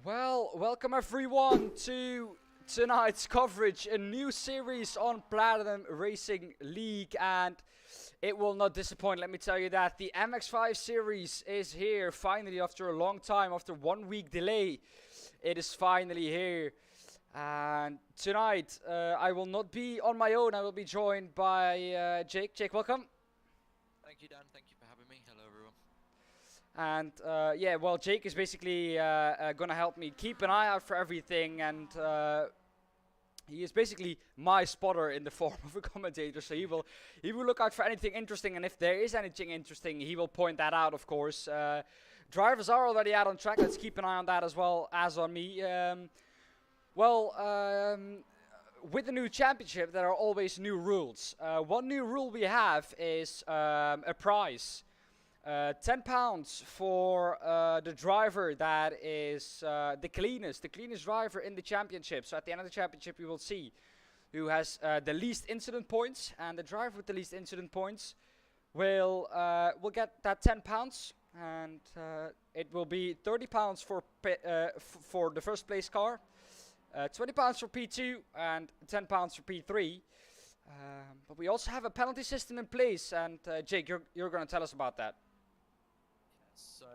Well, welcome everyone to tonight's coverage, a new series on Platinum Racing League, and it will not disappoint, let me tell you that. The MX5 series is here, finally, after a long time, after 1 week delay. It is finally here, and tonight I will not be on my own, I will be joined by Jake. Jake, welcome. Thank you, Dan. Thank you for having me. Hello, everyone. And yeah, well, Jake is basically gonna help me keep an eye out for everything, and he is basically my spotter in the form of a commentator. So he will look out for anything interesting, and if there is anything interesting, he will point that out. Of course, drivers are already out on track. Let's keep an eye on that as well as on me. With the new championship, there are always new rules. One new rule we have is a prize. £10 for the driver that is the cleanest driver in the championship. So at the end of the championship, you will see who has the least incident points, and the driver with the least incident points will get that £10, and it will be £30 for the first place car, £20 for P2, and £10 for P3. But we also have a penalty system in place, and Jake, you're going to tell us about that. So,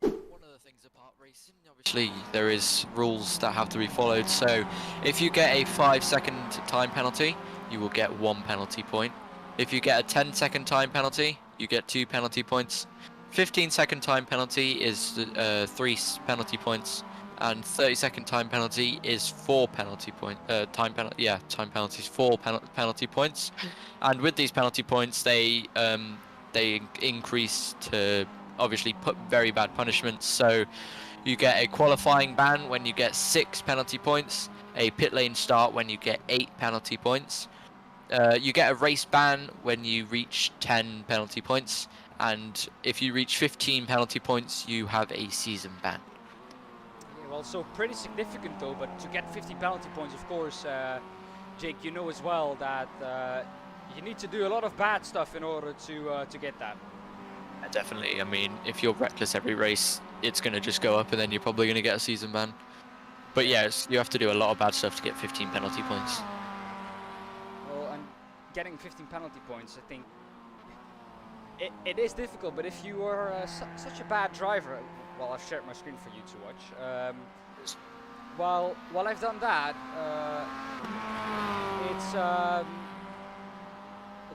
one of the things about racing, obviously, there is rules that have to be followed. So, if you get a 5-second time penalty, you will get 1 penalty point. If you get a 10-second time penalty, you get 2 penalty points. 15-second time penalty is 3 penalty points, and 30-second time penalty is 4 penalty point. Time penalties 4 penalty points, and with these penalty points, they increase to obviously put very bad punishments. So you get a qualifying ban when you get 6 penalty points, a pit lane start when you get 8 penalty points, you get a race ban when you reach 10 penalty points, and if you reach 15 penalty points, you have a season ban. Yeah, well, so pretty significant though, but to get 15 penalty points, of course, Jake, you know as well that you need to do a lot of bad stuff in order to get that. Definitely. I mean, if you're reckless every race, it's going to just go up, and then you're probably going to get a season ban. But yes, you have to do a lot of bad stuff to get 15 penalty points. Well, and getting 15 penalty points, I think it is difficult. But if you are such a bad driver, well, I've shared my screen for you to watch. While I've done that, it's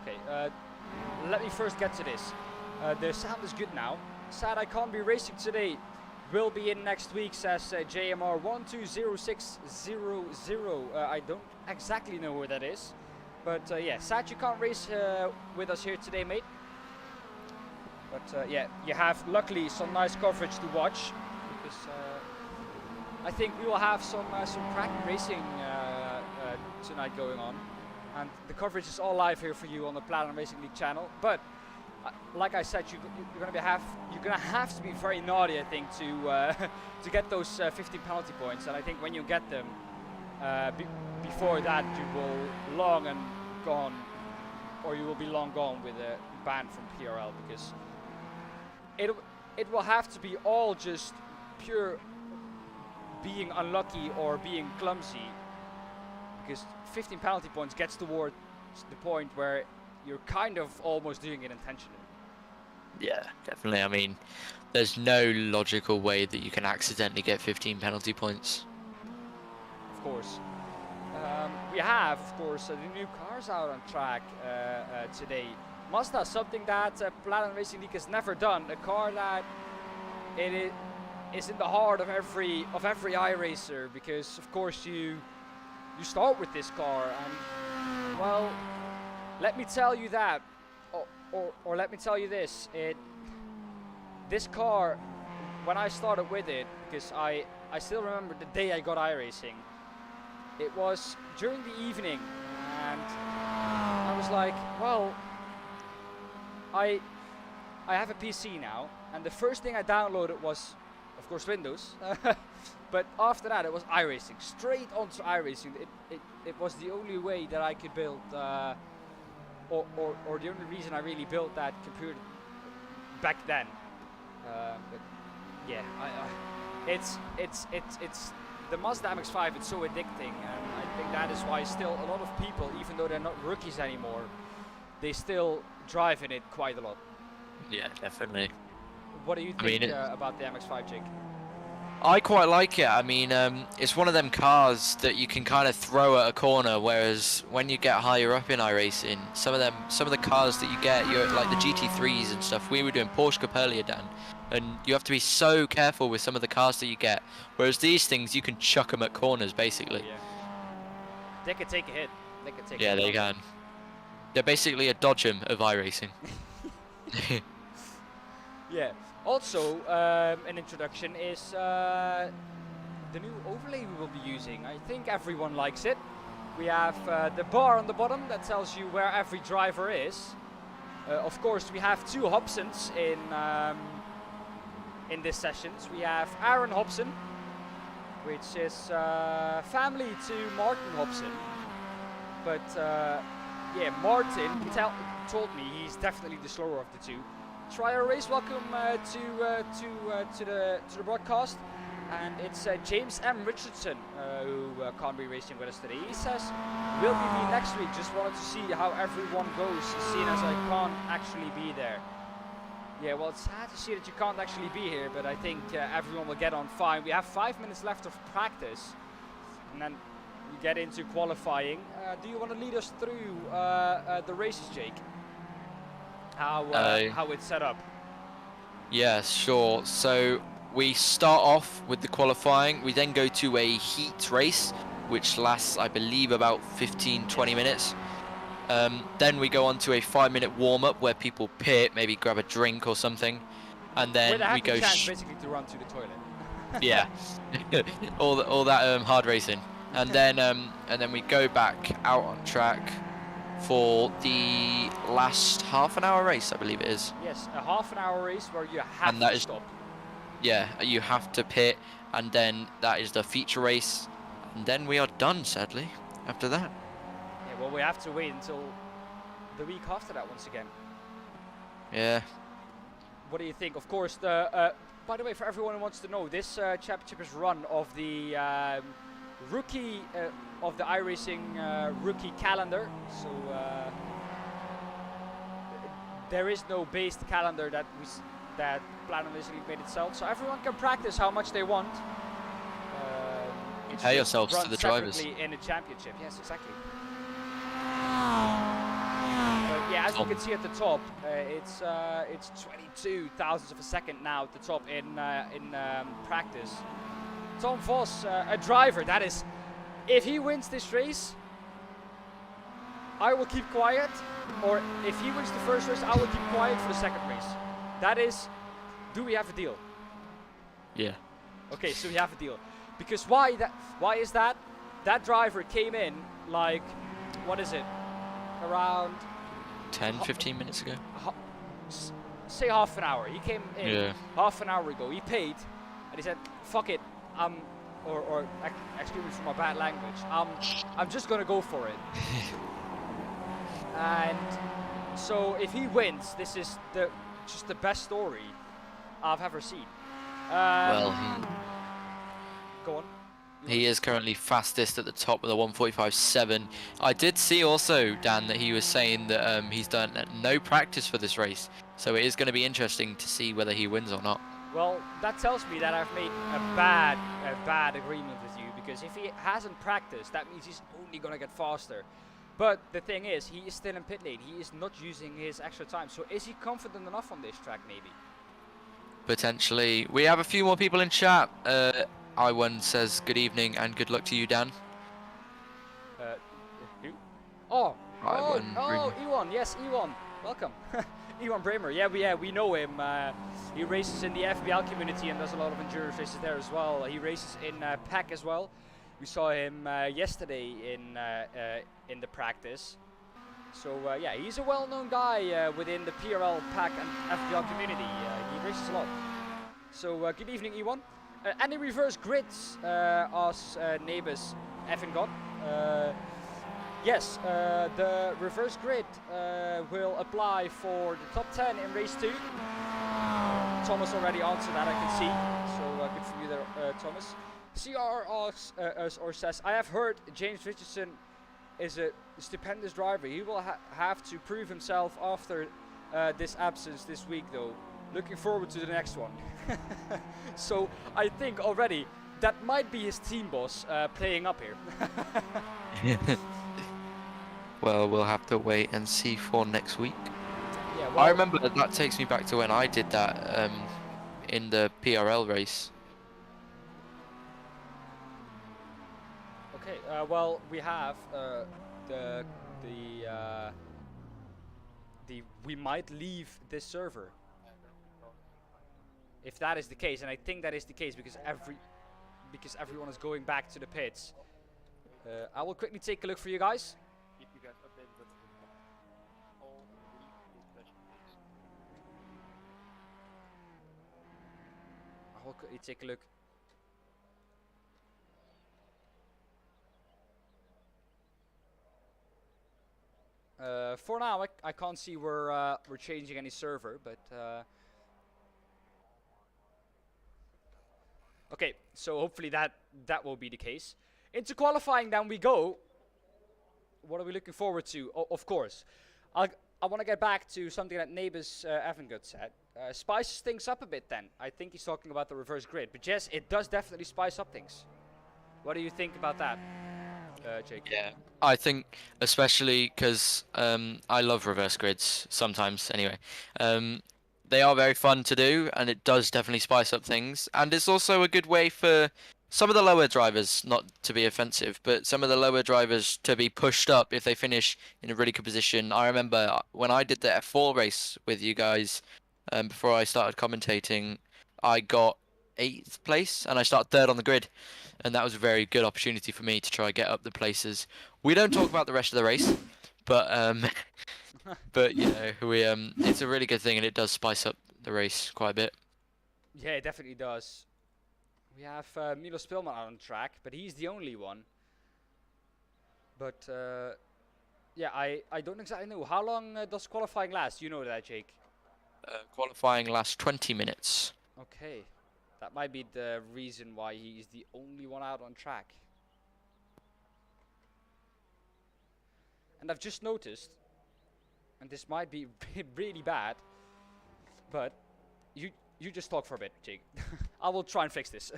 okay. Let me first get to this. The sound is good now. Sad I can't be racing today. Will be in next week, says JMR120600. I don't exactly know where that is. But yeah, sad you can't race with us here today, mate. But yeah, you have luckily some nice coverage to watch, because I think we will have some cracking racing tonight going on, and the coverage is all live here for you on the Platinum Racing League channel. But like I said, you're gonna have to be very naughty, I think, to get those 15 penalty points. And I think when you get them, before that, you will long and gone, or you will be long gone with a ban from PRL, because it will have to be all just pure being unlucky or being clumsy, because 15 penalty points gets towards the point where you're kind of almost doing it intentionally. Yeah, definitely. I mean, there's no logical way that you can accidentally get 15 penalty points. Of course. We have, of course, the new cars out on track today. Mazda, something that Platinum Racing League has never done. A car that is in the heart of every iRacer, because of course you start with this car, and well, let me tell you that, or let me tell you this. This car, when I started with it, because I still remember the day I got iRacing. It was during the evening, and I was like, well, I have a PC now, and the first thing I downloaded was, of course, Windows. But after that, it was iRacing, straight onto iRacing. It was the only way that I could build, or the only reason I really built that computer back then. But yeah, it's the Mazda MX-5. It's so addicting, and I think that is why still a lot of people, even though they're not rookies anymore, they still drive in it quite a lot. Yeah, definitely. What do you think about the MX-5, Jake? I quite like it. I mean, it's one of them cars that you can kind of throw at a corner, whereas when you get higher up in iRacing, some of the cars that you get, you're like the GT3s and stuff. We were doing Porsche Cup earlier, Dan, and you have to be so careful with some of the cars that you get. Whereas these things, you can chuck them at corners, basically. Yeah. They can take a hit. They can take. Yeah, they can. They're basically a dodge 'em of iRacing. Yeah. Also, an introduction is the new overlay we will be using. I think everyone likes it. We have the bar on the bottom that tells you where every driver is. Of course, we have two Hobsons in this sessions. We have Aaron Hobson, which is family to Martin Hobson. But yeah, Martin told me he's definitely the slower of the two. Try our race. Welcome to the broadcast, and it's James M. Richardson who can't be racing with us today. He says will be me next week. Just wanted to see how everyone goes, seeing as I can't actually be there. Yeah, well, it's sad to see that you can't actually be here, but I think everyone will get on fine. We have 5 minutes left of practice, and then we get into qualifying. Do you want to lead us through the races, Jake? How it's set up? Yeah, sure. So we start off with the qualifying. We then go to a heat race, which lasts, I believe, about 15-20 minutes. Then we go on to a 5-minute warm-up where people pit, maybe grab a drink or something, and then we go basically to run to the toilet. Yeah, all that hard racing, and then we go back out on track for the last half-an-hour race, I believe it is. Yes, a half-an-hour race where you have to stop. Yeah, you have to pit, and then that is the feature race, and then we are done, sadly, after that. Yeah, well, we have to wait until the week after that once again. Yeah. What do you think? Of course, by the way, for everyone who wants to know, this championship is run of the rookie of the iRacing rookie calendar. So there is no based calendar that Platinum Racing League made itself. So everyone can practice how much they want. Compare yourselves to the drivers in a championship. Yes, exactly. But yeah, as you can see at the top, it's 22 thousandths of a second now at the top in practice. Tom Vos, a driver, that is, if he wins this race, I will keep quiet, or if he wins the first race, I will keep quiet for the second race. That is, do we have a deal? Yeah. Okay, so we have a deal. Because why is that? That driver came in like, what is it, around 10-15 minutes ago? Say half an hour. He came in half an hour ago. He paid, and he said, fuck it, or excuse me for my bad language, I'm just gonna go for it. And so if he wins, this is just the best story I've ever seen. Well, go on. He is currently fastest at the top with a 1:45.7. I did see also, Dan, that he was saying that he's done no practice for this race, so it is going to be interesting to see whether he wins or not. Well, that tells me that I've made a bad agreement with you, because if he hasn't practiced, that means he's only going to get faster. But the thing is, he is still in pit lane. He is not using his extra time. So is he confident enough on this track, maybe? Potentially. We have a few more people in chat. I1 says good evening and good luck to you, Dan. Who? Oh, Ewan. Yes, Ewan. Welcome. Ewan Bramer. Yeah, we know him. He races in the FBL community and does a lot of endurance races there as well. He races in PAC as well. We saw him yesterday in the practice. So yeah, he's a well-known guy within the PRL, PAC and FBL community. He races a lot. So good evening, Ewan. Any reverse grids, us neighbors Evan got? Yes, the reverse grid will apply for the top 10 in race 2. Thomas already answered that, I can see. So good for you there, Thomas. CR says, I have heard James Richardson is a stupendous driver. He will have to prove himself after this absence this week, though. Looking forward to the next one. So I think already that might be his team boss playing up here. Well, we'll have to wait and see for next week. Yeah, well, I remember that takes me back to when I did that in the PRL race. Okay, well, we have we might leave this server if that is the case, and I think that is the case because everyone is going back to the pits. I will quickly take a look for you guys. I will quickly take a look. For now, I can't see we're changing any server, but okay. So hopefully that will be the case. Into qualifying, then we go. What are we looking forward to? Of course, I want to get back to something that Neighbours Evangut said. Spices things up a bit. Then I think he's talking about the reverse grid, but yes, it does definitely spice up things. What do you think about that, Jake? Yeah, I think especially because I love reverse grids sometimes. Anyway, they are very fun to do, and it does definitely spice up things. And it's also a good way for some of the lower drivers, not to be offensive, but some of the lower drivers to be pushed up if they finish in a really good position. I remember when I did the F4 race with you guys before I started commentating, I got 8th place, and I started 3rd on the grid. And that was a very good opportunity for me to try and get up the places. We don't talk about the rest of the race, but but you know, it's a really good thing, and it does spice up the race quite a bit. Yeah, it definitely does. We have Milo Spillman out on track, but he's the only one. But yeah, I don't exactly know. How long does qualifying last? You know that, Jake? Qualifying lasts 20 minutes. Okay. That might be the reason why he's the only one out on track. And I've just noticed, and this might be really bad, but you just talk for a bit, Jake. I will try and fix this.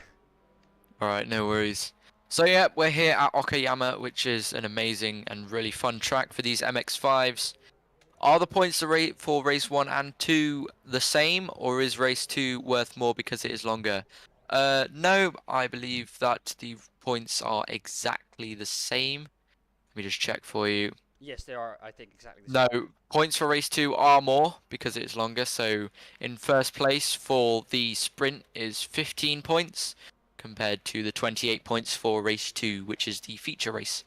Alright, no worries. So yeah, we're here at Okayama, which is an amazing and really fun track for these MX5s. Are the points for race 1 and 2 the same, or is race 2 worth more because it is longer? No, I believe that the points are exactly the same. Let me just check for you. Yes, they are, I think, exactly the same. No, points for race 2 are more because it is longer. So in first place for the sprint is 15 points compared to the 28 points for race 2, which is the feature race.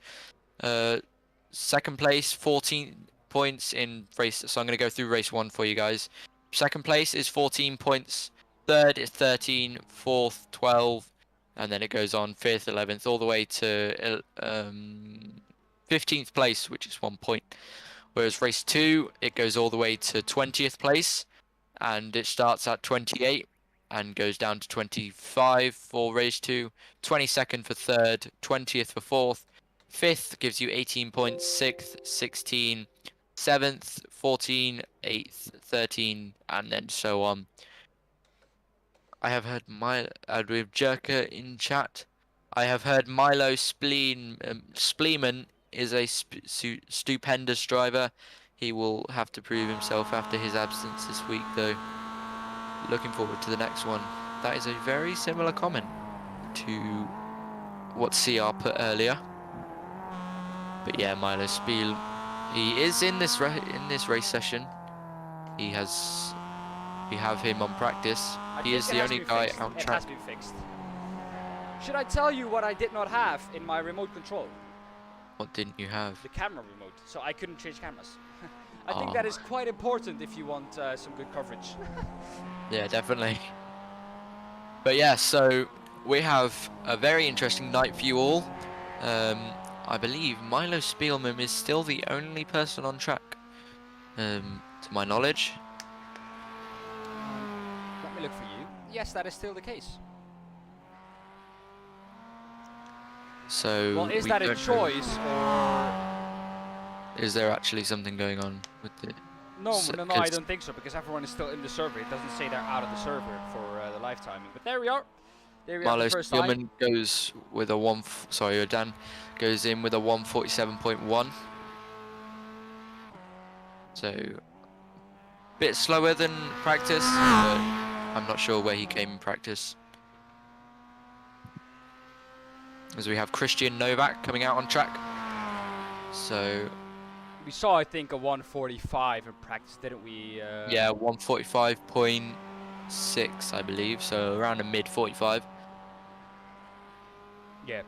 Second place, 14 points in race, so I'm going to go through race 1 for you guys. Second place is 14 points, third is 13, fourth 12, and then it goes on 5th, 11th, all the way to 15th place, which is 1 point. Whereas race 2, it goes all the way to 20th place, and it starts at 28 and goes down to 25 for race 2, 22nd for third, 20th for fourth, 5th gives you 18 points, 6th 16, 7th 14, 8th 13, and then so on. I have heard with Jerker in chat. I have heard Milo Spleeman is a stupendous driver. He will have to prove himself after his absence this week, though. Looking forward to the next one. That is a very similar comment to what CR put earlier. But yeah, Milo Spiel, he is in this race session. We have him on practice. He is the only guy out track. It has been fixed. Should I tell you what I did not have in my remote control? What didn't you have? The camera remote, so I couldn't change cameras. I think that is quite important if you want some good coverage. Yeah, definitely. But yeah, so we have a very interesting night for you all. I believe Milo Spielman is still the only person on track, to my knowledge. Let me look for you. Yes, that is still the case. So Well, is we that a don't know- choice or? Is there actually something going on with it? No, So- no, I 'cause- don't think so, because everyone is still in the server. It doesn't say they're out of the server for the lifetime. But there we are. There we are, Milo the first time. Spielman goes with a Dan goes in with a 1:47.1. So bit slower than practice, but I'm not sure where he came in practice. As we have Christian Novak coming out on track. So We saw, I think, a 1:45 in practice, didn't we? yeah, 1:45.6, I believe. So around a mid 45. Yeah.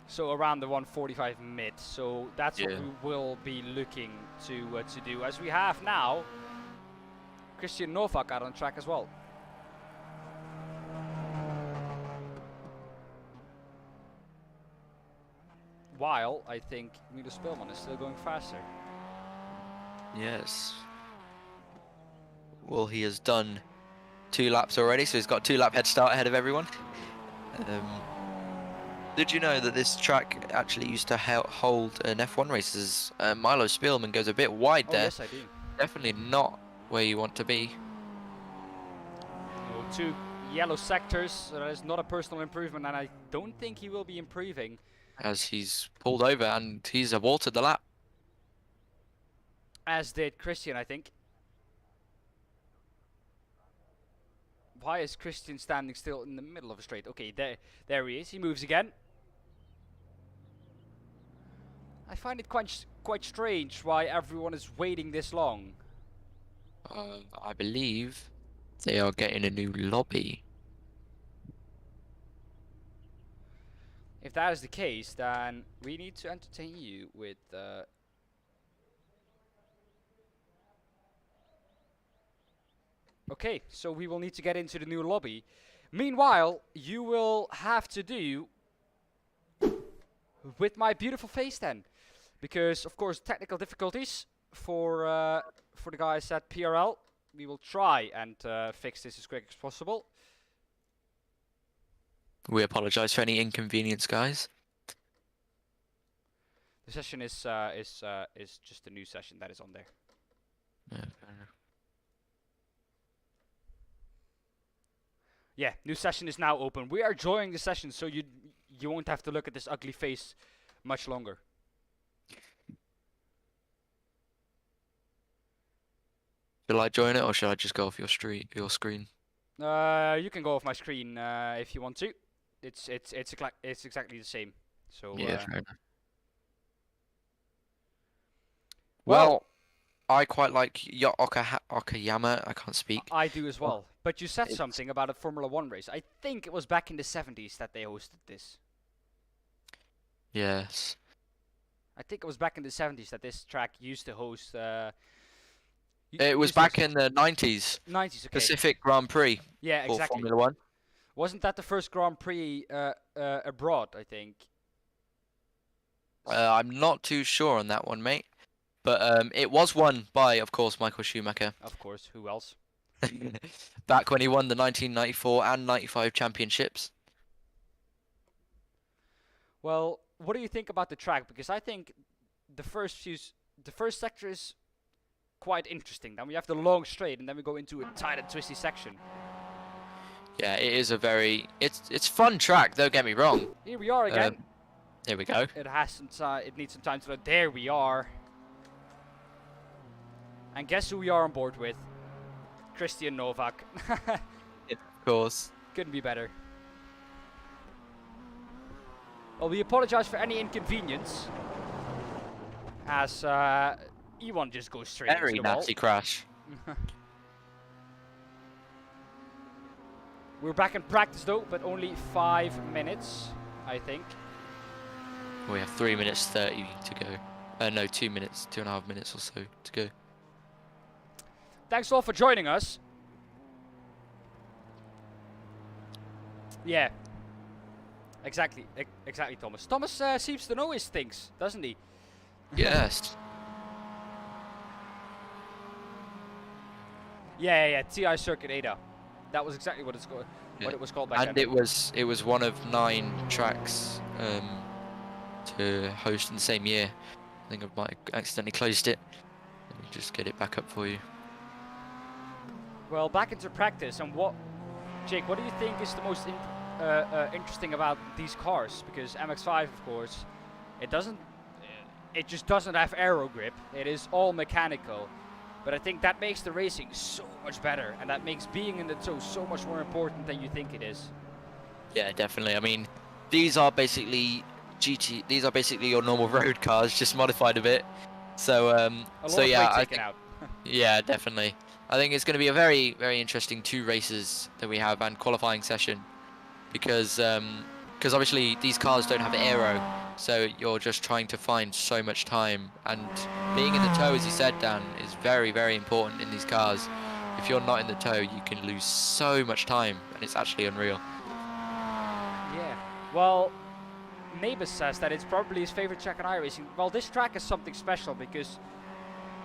So around the 1:45 mid. So that's what Yeah. we will be looking to do, as we have now Christian Novak out on track as well. While I think Milo Spillman is still going faster. Yes. Well, he has done 2 laps already, so he's got 2-lap head start ahead of everyone. Did you know that this track actually used to hold an F1 races? Milo Spielman goes a bit wide Oh there. yes, I do. Definitely not where you want to be. No, 2 yellow sectors. So that is not a personal improvement, and I don't think he will be improving. As he's pulled over and he's aborted the lap. As did Christian, I think. Why is Christian standing still in the middle of a straight? Okay, there he is. He moves again. I find it quite strange why everyone is waiting this long. I believe they are getting a new lobby. If that is the case, then we need to entertain you with okay, so we will need to get into the new lobby. Meanwhile, you will have to do with my beautiful face then, because of course technical difficulties for the guys at PRL. We will try and fix this as quick as possible. We apologise for any inconvenience, guys. The session is just a new session that is on there. Yeah, fair enough. Yeah, new session is now open. We are joining the session, so you won't have to look at this ugly face much longer. Shall I join it, or shall I just go off your screen? You can go off my screen if you want to. It's exactly the same. So Yeah, fair enough. well, Well, I quite like Okayama. I can't speak. I do as well. But you said It's- something about a Formula 1 race. I think it was back in the 70s that they hosted this. Yes. I think it was back in the 70s that this track used to host. It was back in the 90s. 90s. Okay. Pacific Grand Prix Yeah, for exactly. Formula 1. Wasn't that the first Grand Prix abroad? I think. I'm not too sure on that one, mate. But it was won by, of course, Michael Schumacher. Of course. Who else? Back when he won the 1994 and 95 championships. Well, what do you think about the track? Because I think the first sector is quite interesting. Then we have the long straight, and then we go into a tight and twisty section. Yeah, it is a very it's fun track. Don't get me wrong. Here we are again. Here we go. It has some time. It needs some time to load. There we are. And guess who we are on board with? Christian Novak. Of course. Couldn't be better. Well, we apologize for any inconvenience, as E1 just goes straight Very into the wall. nasty crash. We're back in practice though, but only 5 minutes, I think. We have 3 minutes 30 to go. No, 2 minutes, 2.5 minutes or so to go. Thanks all for joining us. Yeah. Exactly, exactly, Thomas. Thomas seems to know his things, doesn't he? Yes. Yeah, TI Circuit Ada. That was exactly what it's Yeah. what it was called back And then. it was one of 9 tracks to host in the same year. I think I might have accidentally closed it. Let me just get it back up for you. Well, back into practice, and Jake, what do you think is the most interesting about these cars? Because MX5, of course, it just doesn't have aero grip. It is all mechanical. But I think that makes the racing so much better, and that makes being in the tow so much more important than you think it is. Yeah, definitely. I mean, these are basically these are basically your normal road cars, just modified a bit. So A lot of yeah, weight taken out. yeah, definitely. I think it's going to be a very, very interesting 2 races that we have and qualifying session, because obviously these cars don't have aero, so you're just trying to find so much time, and being in the tow, as you said, Dan, is very, very important in these cars. If you're not in the tow, you can lose so much time, and it's actually unreal. Yeah. Well, Nabis says that it's probably his favorite track in iRacing. Well, this track is something special because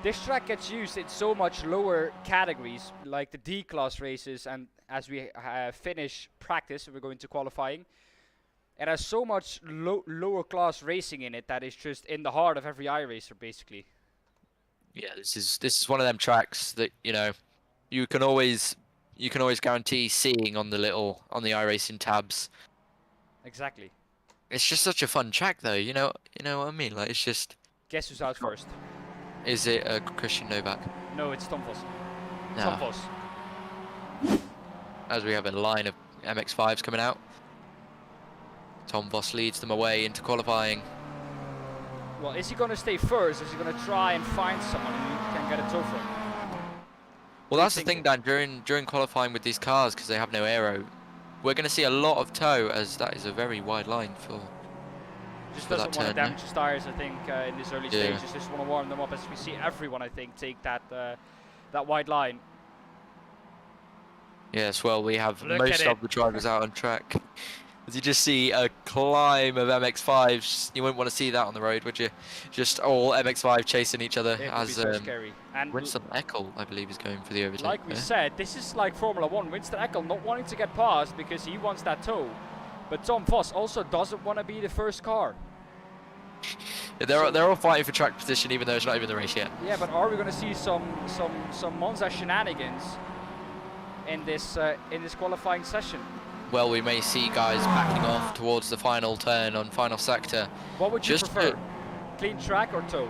this track gets used in so much lower categories, like the D-class races, and as we finish practice, we're going to qualifying. It has so much lower class racing in it that is just in the heart of every iRacer, basically. Yeah, this is one of them tracks that, you know, you can always guarantee seeing on the iRacing tabs. Exactly. It's just such a fun track, though. You know what I mean? Like, it's just. Guess who's out first? Is it Christian Novak? No, it's Tom Vos. No. Tom Vos. As we have a line of MX5s coming out. Tom Vos leads them away into qualifying. Well, is he going to stay first? Or is he going to try and find someone who can get a tow from? Well, that's the thing, Dan. During qualifying with these cars, because they have no aero, we're going to see a lot of tow, as that is a very wide line for. Just for doesn't want to damage his tires, I think, in this early stages. Just want to warm them up, as we see everyone, I think, take that wide line. Yes, well, we have most of the drivers out on track. As you just see a climb of MX5s, you wouldn't want to see that on the road, would you? Just all MX5 chasing each other. It as would be so scary. And Winston Eckel, I believe, is going for the overtake. Like we said, this is like Formula 1. Winston Eckel not wanting to get past because he wants that tow. But Tom Vos also doesn't want to be the first car. Yeah, they're all fighting for track position, even though it's not even the race yet. Yeah, but are we going to see some Monza shenanigans in this qualifying session? Well, we may see guys backing off towards the final turn on final sector. What would you prefer? Clean track or tow?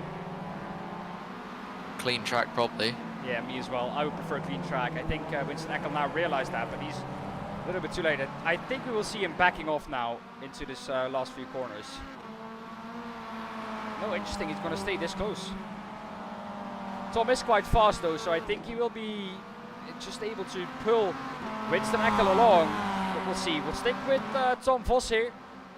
Clean track, probably. Yeah, me as well. I would prefer clean track. I think Winston Eckel now realized that, but he's a little bit too late. I think we will see him backing off now into this last few corners. No, interesting. He's going to stay this close. Tom is quite fast though, so I think he will be just able to pull Winston Eckel along. But we'll see. We'll stick with Tom Vos here.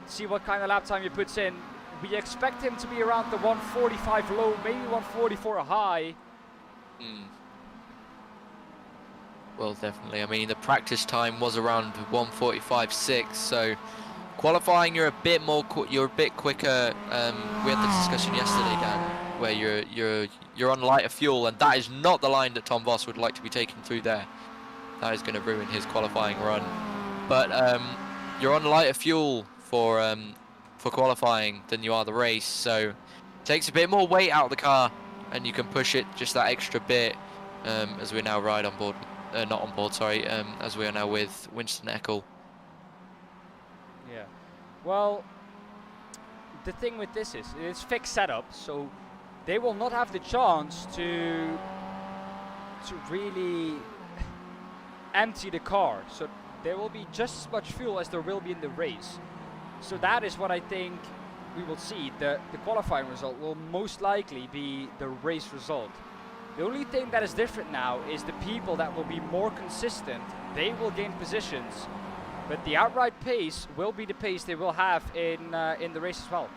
See what kind of lap time he puts in. We expect him to be around the 145 low, maybe 144 high. Well, definitely. I mean, the practice time was around 1:45.6, so qualifying you're a bit quicker. We had the discussion yesterday, Dan, where you're on lighter fuel, and that is not the line that Tom Vos would like to be taking through there. That is going to ruin his qualifying run. But you're on lighter fuel for qualifying than you are the race, so it takes a bit more weight out of the car, and you can push it just that extra bit. As we now ride on board, not on board, sorry. As we are now with Winston Eckel. Yeah. Well, the thing with this is it's fixed setup, so they will not have the chance to really empty the car. So there will be just as much fuel as there will be in the race. So that is what I think we will see. The qualifying result will most likely be the race result. The only thing that is different now is the people that will be more consistent. They will gain positions, but the outright pace will be the pace they will have in the race as well.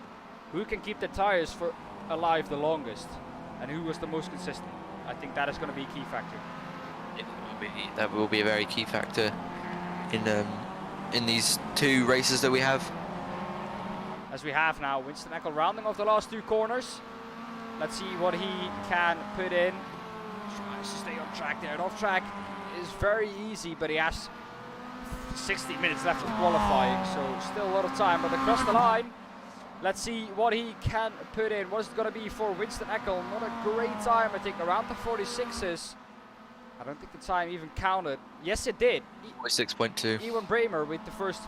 Who can keep the tires alive the longest, and who was the most consistent? I think that is going to be a key factor. That will be a very key factor in these 2 races that we have. As we have now Winston Eckel rounding off the last 2 corners. Let's see what he can put in. Tries to stay on track there. And off track is very easy, but he has 60 minutes left of qualifying, so still a lot of time. But across the line, let's see what he can put in. What is it going to be for Winston Eckel? Not a great time, I think, around the 46s. I don't think the time even counted. Yes, it did. 46.2. Ewan Bramer with the first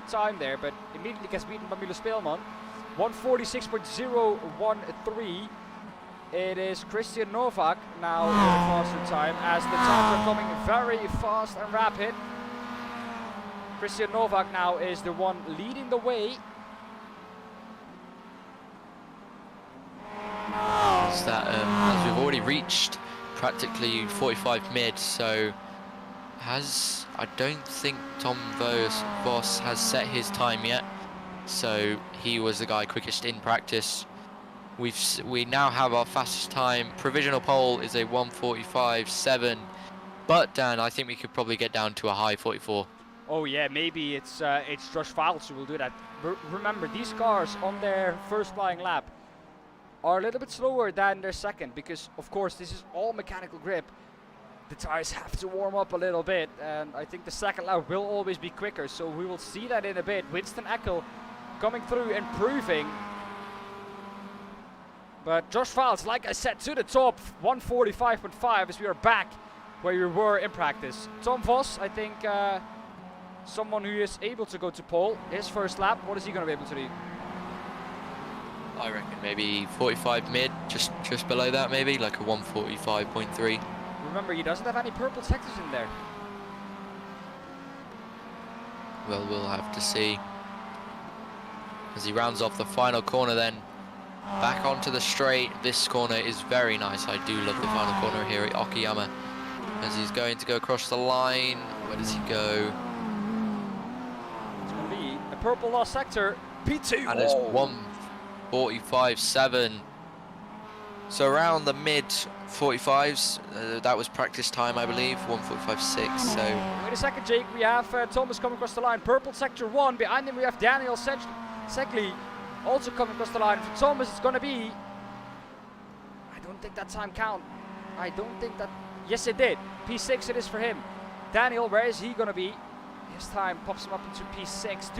time there, but immediately gets beaten by Milo Speelman. 146.013. It is Christian Novak now in the faster time, as the times are coming very fast and rapid. Christian Novak now is the one leading the way. Is that, as we've already reached practically 45 mid, so I don't think Tom Voss has set his time yet, so he was the guy quickest in practice. We now have our fastest time. Provisional pole is a 1:45.7, but Dan, I think we could probably get down to a high 44. Oh yeah, maybe it's Josh Files who will do that. Remember, these cars on their first flying lap are a little bit slower than their second, because of course this is all mechanical grip. The tires have to warm up a little bit, and I think the second lap will always be quicker, so we will see that in a bit. Winston Eckel coming through, improving. But Josh Files, like I said, to the top, 1:45.5, as we are back where we were in practice. Tom Voss, I think someone who is able to go to pole. His first lap, what is he going to be able to do? I reckon maybe 45 mid, just below that, maybe like a 1:45.3. Remember, he doesn't have any purple sectors in there. Well, we'll have to see. As he rounds off the final corner then, back onto the straight. This corner is very nice. I do love the final corner here at Okayama. As he's going to go across the line. Where does he go? It's going to be a purple last sector, P2. And it's 1:45.7. So around the mid 45s, that was practice time, I believe, 1:45.6. So wait a second, Jake. We have Thomas coming across the line. Purple sector 1. Behind him we have Daniel Segley also coming across the line. For Thomas, it's going to be... I don't think that time count. I don't think that... Yes, it did. P6 it is for him. Daniel, where is he going to be? His time pops him up into P6.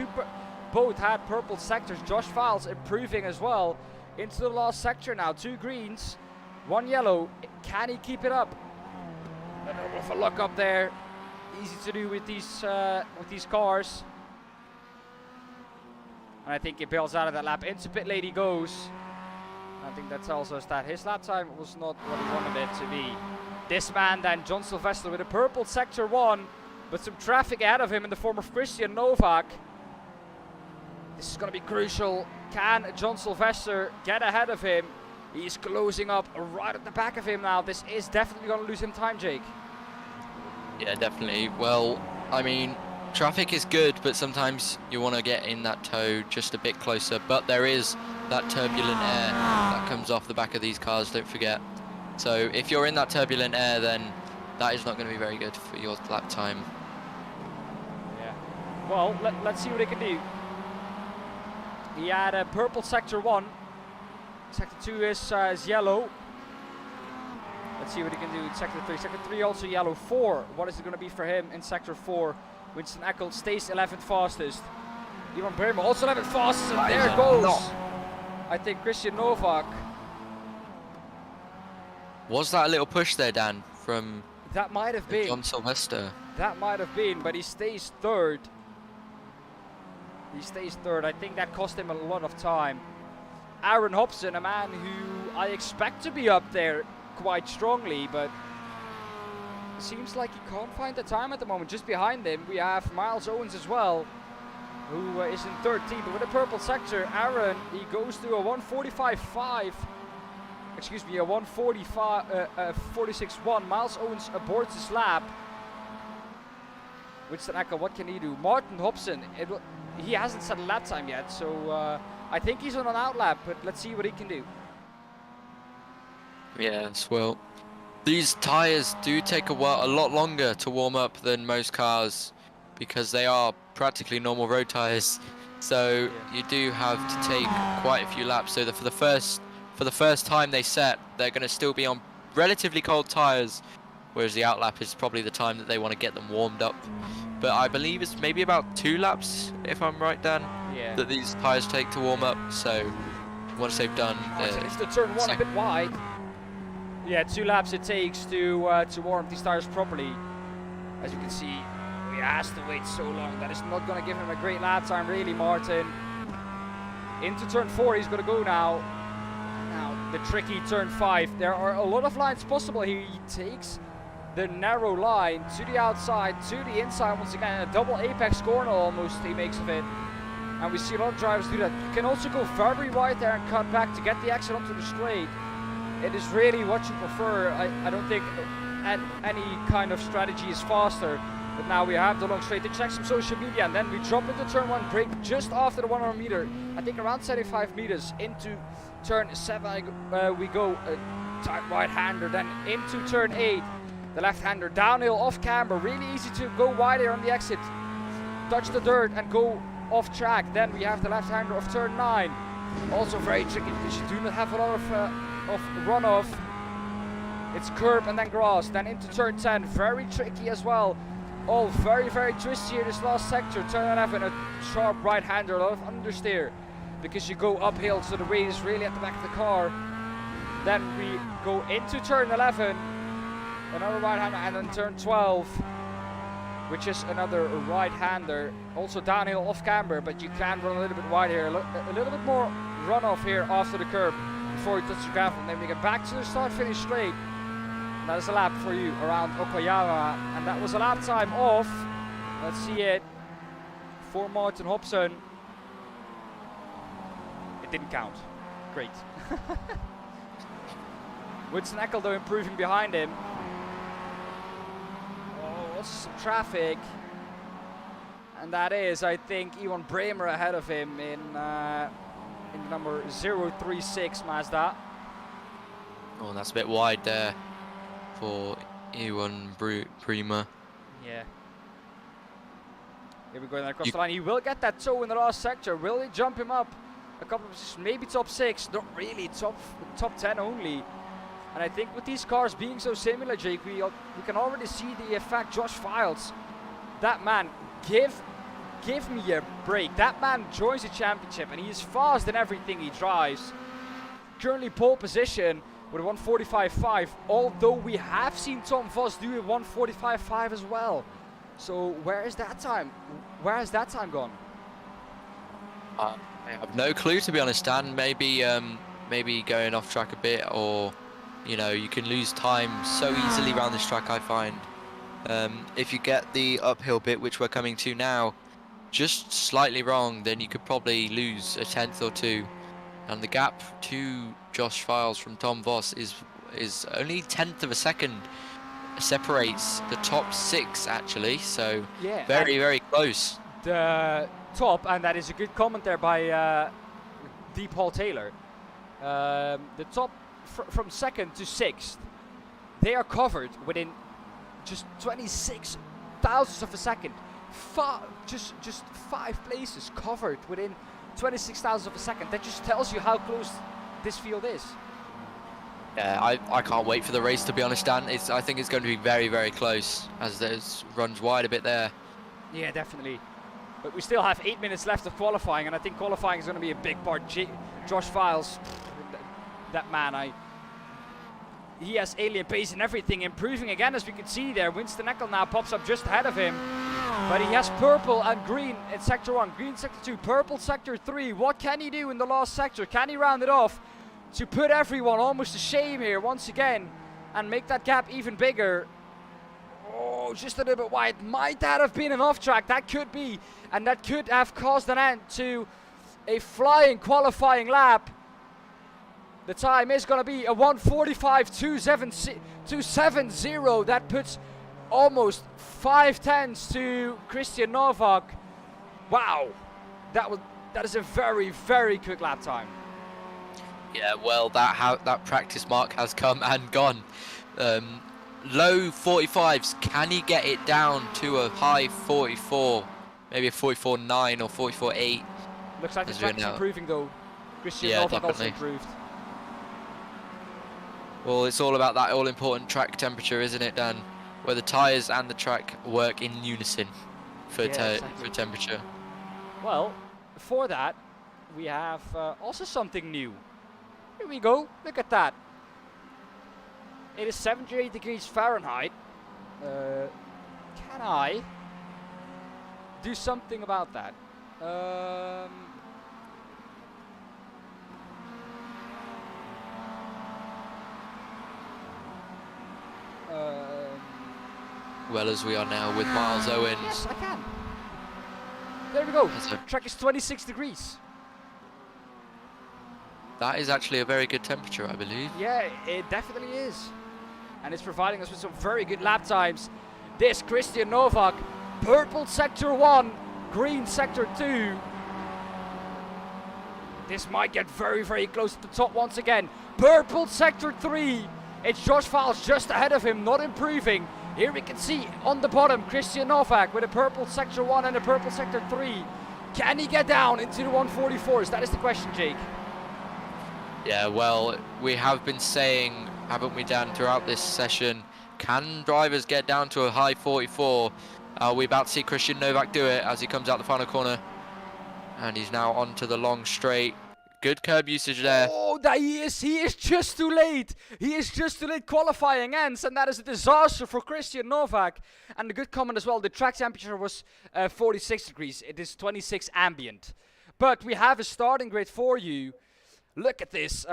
Both had purple sectors. Josh Files improving as well into the last sector now. 2 greens, 1 yellow. Can he keep it up? A little bit of a luck up there. Easy to do with these cars. And I think he bails out of that lap. Into pit lane he goes. I think that tells us that his lap time was not what he wanted it to be. This man then, John Sylvester, with a purple sector 1, but some traffic ahead of him in the form of Christian Novak. This is going to be crucial. Can John Sylvester get ahead of him? He's closing up right at the back of him now. This is definitely going to lose him time, Jake. yeah, definitely. Well, I mean, traffic is good, but sometimes you want to get in that toe just a bit closer. But there is that turbulent air that comes off the back of these cars, don't forget. So if you're in that turbulent air, then that is not going to be very good for your lap time. Yeah. Well, let's see what he can do. He had a purple sector 1. Sector 2 is yellow. Let's see what he can do in sector 3. Sector 3 also yellow. 4. What is it going to be for him in sector 4? Winston Eckel stays 11th fastest. Ivan Bremer also 11th fastest, and there goes. I think Christian Novak. Was that a little push there, Dan, from That might have been. John Sylvester? That might have been, but he stays 3rd. He stays 3rd. I think that cost him a lot of time. Aaron Hobson, a man who I expect to be up there quite strongly, but it seems like he can't find the time at the moment. Just behind him, we have Miles Owens as well, who is in 13th. But with a purple sector, Aaron, he goes to a 1:45.5. Excuse me, a 1:46.1. Miles Owens aborts his lap. Winston Eckel, what can he do? Martin Hobson, he hasn't set a lap time yet, so I think he's on an out lap, but let's see what he can do. Yes, well, these tyres do take a lot longer to warm up than most cars because they are practically normal road tyres. So you do have to take quite a few laps. So that for the first time they set, they're going to still be on relatively cold tyres, whereas the outlap is probably the time that they want to get them warmed up. But I believe it's maybe about 2 laps, if I'm right, Dan, Yeah. that these tyres take to warm up. So once they've done, It's the turn 1 a bit wide. Yeah, 2 laps it takes to warm these tires properly. As you can see, he has to wait so long. That is not going to give him a great lap time, really, Martin. Into turn 4, he's going to go now. Now, the tricky turn 5. There are a lot of lines possible here. He takes the narrow line to the outside, to the inside once again. A double apex corner almost he makes of it. And we see a lot of drivers do that. You can also go very wide there and cut back to get the exit onto the straight. It is really what you prefer. I don't think any kind of strategy is faster. But now we have the long straight to check some social media, and then we drop into turn 1, brake just after the 100 meter. I think around 75 meters into turn 7 we go tight right-hander, then into turn 8, the left-hander downhill off camber, really easy to go wide here on the exit, touch the dirt and go off track. Then we have the left-hander of turn 9, also very tricky because you do not have a lot of runoff. It's curb and then grass, then into turn 10, very tricky as well. All very, very twisty here, this last sector. Turn 11, a sharp right-hander, a lot of understeer because you go uphill, so the weight is really at the back of the car. Then we go into turn 11, another right-hander, and then turn 12, which is another right-hander. Also downhill off camber, but you can run a little bit wide here. A little bit more runoff here after the curb before you touch the gravel. And then we get back to the start-finish straight. And that is a lap for you around Okayama, and that was a lap time of, let's see it, for Martin Hobson. It didn't count. Great. Winston Eckel though improving behind him. Oh, also some traffic. And that is, I think, Iwan Bremer ahead of him in number 036 Mazda. Oh, that's a bit wide there for Iwan Bremer. Yeah. Here we go across the line. He will get that toe in the last sector. Will he jump him up a couple of positions? Maybe top 6. Not really. Top 10 only. And I think with these cars being so similar, Jake, we can already see the effect. Josh Files, that man, give me a break. That man joins the championship and he is fast in everything he drives. Currently pole position with a 145.5, although we have seen Tom Vos do a 145.5 as well. So where is that time? Where has that time gone? I have no clue, to be honest, Dan. Maybe going off track a bit, or you know, you can lose time so easily around this track, I find. If you get the uphill bit, which we're coming to now, just slightly wrong, then you could probably lose a 10th or 2. And the gap to Josh Files from Tom Vos is only 1/10 of a second. Separates the top 6 actually, so yeah, very close. The top, and that is a good comment there by D. Paul Taylor. The top from 2nd to 6th, they are covered within just 26 thousandths of a second. Just 5 places covered within 26 thousandths of a second. That just tells you how close this field is. Yeah, I can't wait for the race, to be honest, Dan. I think it's going to be very close, as there's runs wide a bit there. Yeah, definitely. But we still have 8 minutes left of qualifying, and I think qualifying is going to be a big part. Josh Files, that man, he has alien pace and everything, improving again, as we can see there. Winston Eckel now pops up just ahead of him. But he has purple and green in sector 1, green sector 2, purple sector 3. What can he do in the last sector? Can he round it off to put everyone almost to shame here once again and make that gap even bigger? Oh, just a little bit wide. Might that have been an off track? That could be. And that could have caused an end to a flying qualifying lap. The time is going to be a 1:45.270. That puts almost 5/10 to Christian Novak. Wow, that is a very quick lap time. Yeah, well, that practice mark has come and gone. Low 45s. Can he get it down to a high 44? Maybe a 44.9 or 44.8. Looks like the track is improving though. Christian Novak also improved. Well, it's all about that all-important track temperature, isn't it, Dan? Where the tyres and the track work in unison for, Exactly. for temperature. Well, before that, we have also something new. Here we go. Look at that. It is 78 degrees Fahrenheit. Can I do something about that? Well, as we are now with Miles Owens. Yes, I can. There we go. That's a- Track is 26 degrees. That is actually a very good temperature, I believe. Yeah, it definitely is. And it's providing us with some very good lap times. This Christian Novak, purple sector 1, green sector 2. This might get very, very close to the top once again. Purple sector 3. It's Josh Files just ahead of him, not improving. Here we can see on the bottom Christian Novak with a purple sector 1 and a purple sector 3. Can he get down into the 144s? That is the question, Jake. Yeah, well, we have been saying, haven't we, Dan, throughout this session, can drivers get down to a high 44? Are we about to see Christian Novak do it as he comes out the final corner? And he's now onto the long straight. Good curb usage there. Oh, that he is just too late. He is just too late. Qualifying ends, and that is a disaster for Christian Novak. And a good comment as well, the track temperature was 46 degrees. It is 26 ambient. But we have a starting grid for you. Look at this.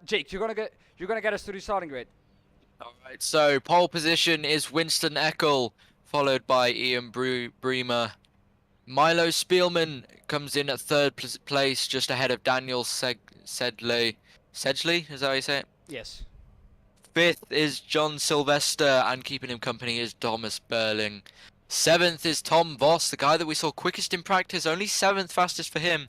Jake, you're gonna get us to the starting grid. Alright, so pole position is Winston Eckel, followed by Ian Bremer. Milo Spielman comes in at third place, just ahead of Daniel Sedgley. Sedgley, is that how you say it? Yes. Fifth is John Sylvester, and keeping him company is Thomas Burling. Seventh is Tom Voss, the guy that we saw quickest in practice, only seventh fastest for him.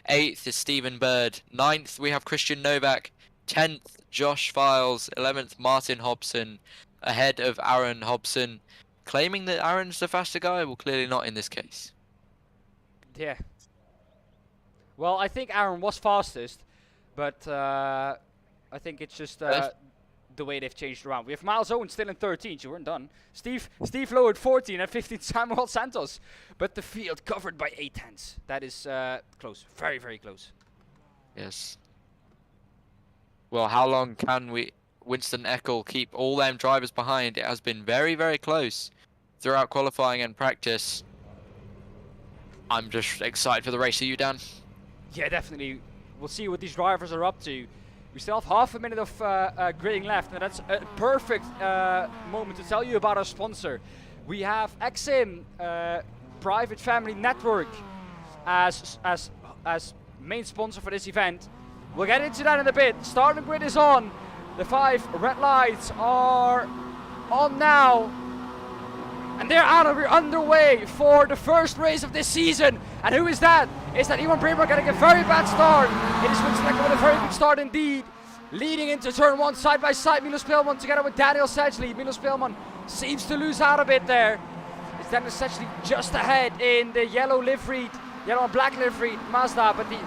Eighth is Stephen Bird. Ninth, we have Christian Novak. 10th, Josh Files. 11th, Martin Hobson, ahead of Aaron Hobson. Claiming that Aaron's the faster guy? Well, clearly not in this case. Yeah. Well, I think Aaron was fastest, but I think it's just the way they've changed around. We have Miles Owens still in 13th. You weren't done. Steve Lowe at 14 and 15th Samuel Santos. But the field covered by 8 tenths. That is close. Very, very close. Yes. Well, how long can Winston Eckel keep all them drivers behind? It has been very, very close throughout qualifying and practice. I'm just excited for the race. Are you, Dan? Yeah, definitely. We'll see what these drivers are up to. We still have half a minute of gridding left, and that's a perfect moment to tell you about our sponsor. We have XIM Private Family Network as main sponsor for this event. We'll get into that in a bit. Starting grid is on. The 5 red lights are on now. And they're underway for the first race of this season. And who is that? Is that Iwan Bremer getting a very bad start? It is Winston Eckel with a very good start indeed. Leading into turn 1 side by side. Milo Spielman together with Daniel Sedgley. Milo Spielman seems to lose out a bit there. It's Daniel Sedgley just ahead in the yellow and black liveried Mazda. But the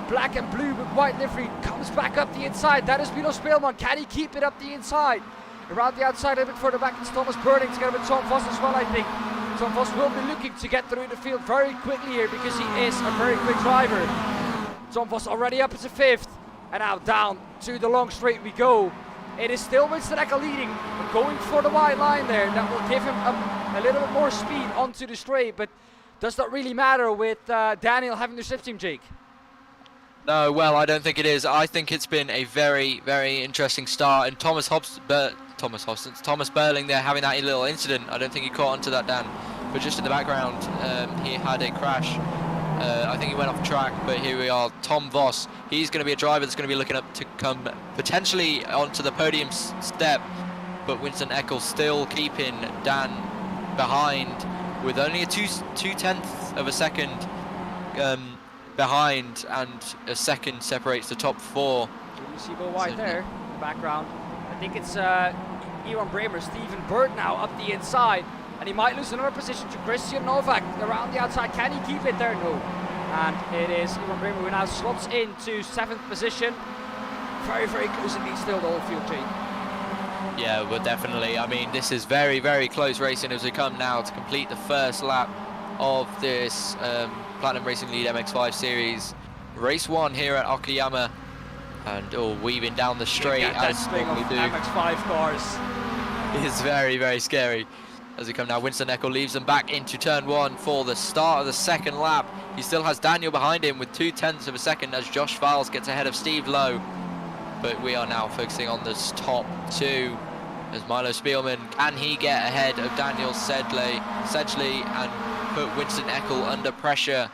black and blue with white livery comes back up the inside. That is Milo Spielman. Can he keep it up the inside? Around the outside, a bit further back, it's Thomas Burling together with Tom Voss as well, I think. Tom Voss will be looking to get through the field very quickly here because he is a very quick driver. Tom Voss already up into 5th. And now down to the long straight we go. It is still Winston Eckel leading, but going for the wide line there. That will give him a little bit more speed onto the straight, but does not really matter with Daniel having the slipstream, Jake. No, well, I don't think it is. I think it's been a very, very interesting start, and Thomas Burling there having that little incident. I don't think he caught onto that, Dan, but just in the background, he had a crash. I think he went off track, but here we are. Tom Voss, he's going to be a driver that's going to be looking up to come potentially onto the podium step, but Winston Eckel still keeping Dan behind with only a 2/10 of a second behind, and a second separates the top 4. You see Bo White there in the background. I think it's Iwan Bremer, Stephen Bird now up the inside, and he might lose another position to Christian Novak around the outside. Can he keep it there? No. And it is Iwan Bremer who now slots into 7th position. Very, very close indeed still, the whole field, Jake. Yeah, well, definitely. I mean, this is very, very close racing as we come now to complete the first lap of this Platinum Racing League MX5 series. Race 1 here at Okayama, and weaving down the straight as thing of we do. MX5 cars. It's very, very scary. As we come now, Winston Eckel leaves them back into turn 1 for the start of the second lap. He still has Daniel behind him with 0.2 of a second as Josh Files gets ahead of Steve Lowe. But we are now focusing on this top 2 as Milo Spielman, can he get ahead of Daniel Sedgley and put Winston Eckel under pressure?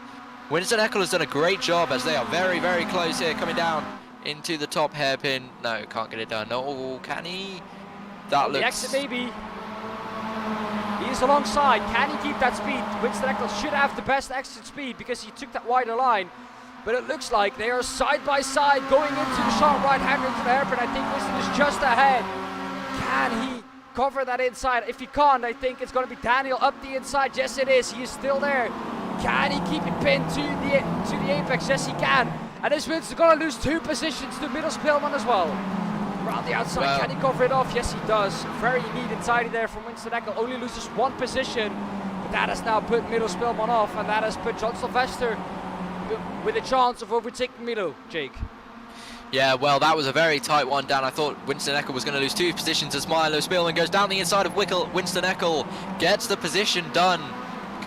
Winston Eckel has done a great job as they are very, very close here, coming down into the top hairpin. No, can't get it done. Oh, can he? That looks... The exit maybe. He's alongside. Can he keep that speed? Winston Eckel should have the best exit speed because he took that wider line. But it looks like they are side by side going into the sharp right-hander into the hairpin. I think Winston is just ahead. Can he cover that inside? If he can't, I think it's going to be Daniel up the inside. Yes, it is. He is still there. Can he keep it pinned to the apex? Yes, he can. And this Winston's going to lose 2 positions to middle Spillman as well. Around the outside, well, can he cover it off? Yes, he does. Very neat and tidy there from Winston Eckel. Only loses 1 position. But that has now put middle Spillman off, and that has put John Sylvester with a chance of overtaking Milo, Jake. Yeah, well, that was a very tight one, Dan. I thought Winston Eckel was going to lose 2 positions as Milo Spielman goes down the inside of Winston Eckel, gets the position done.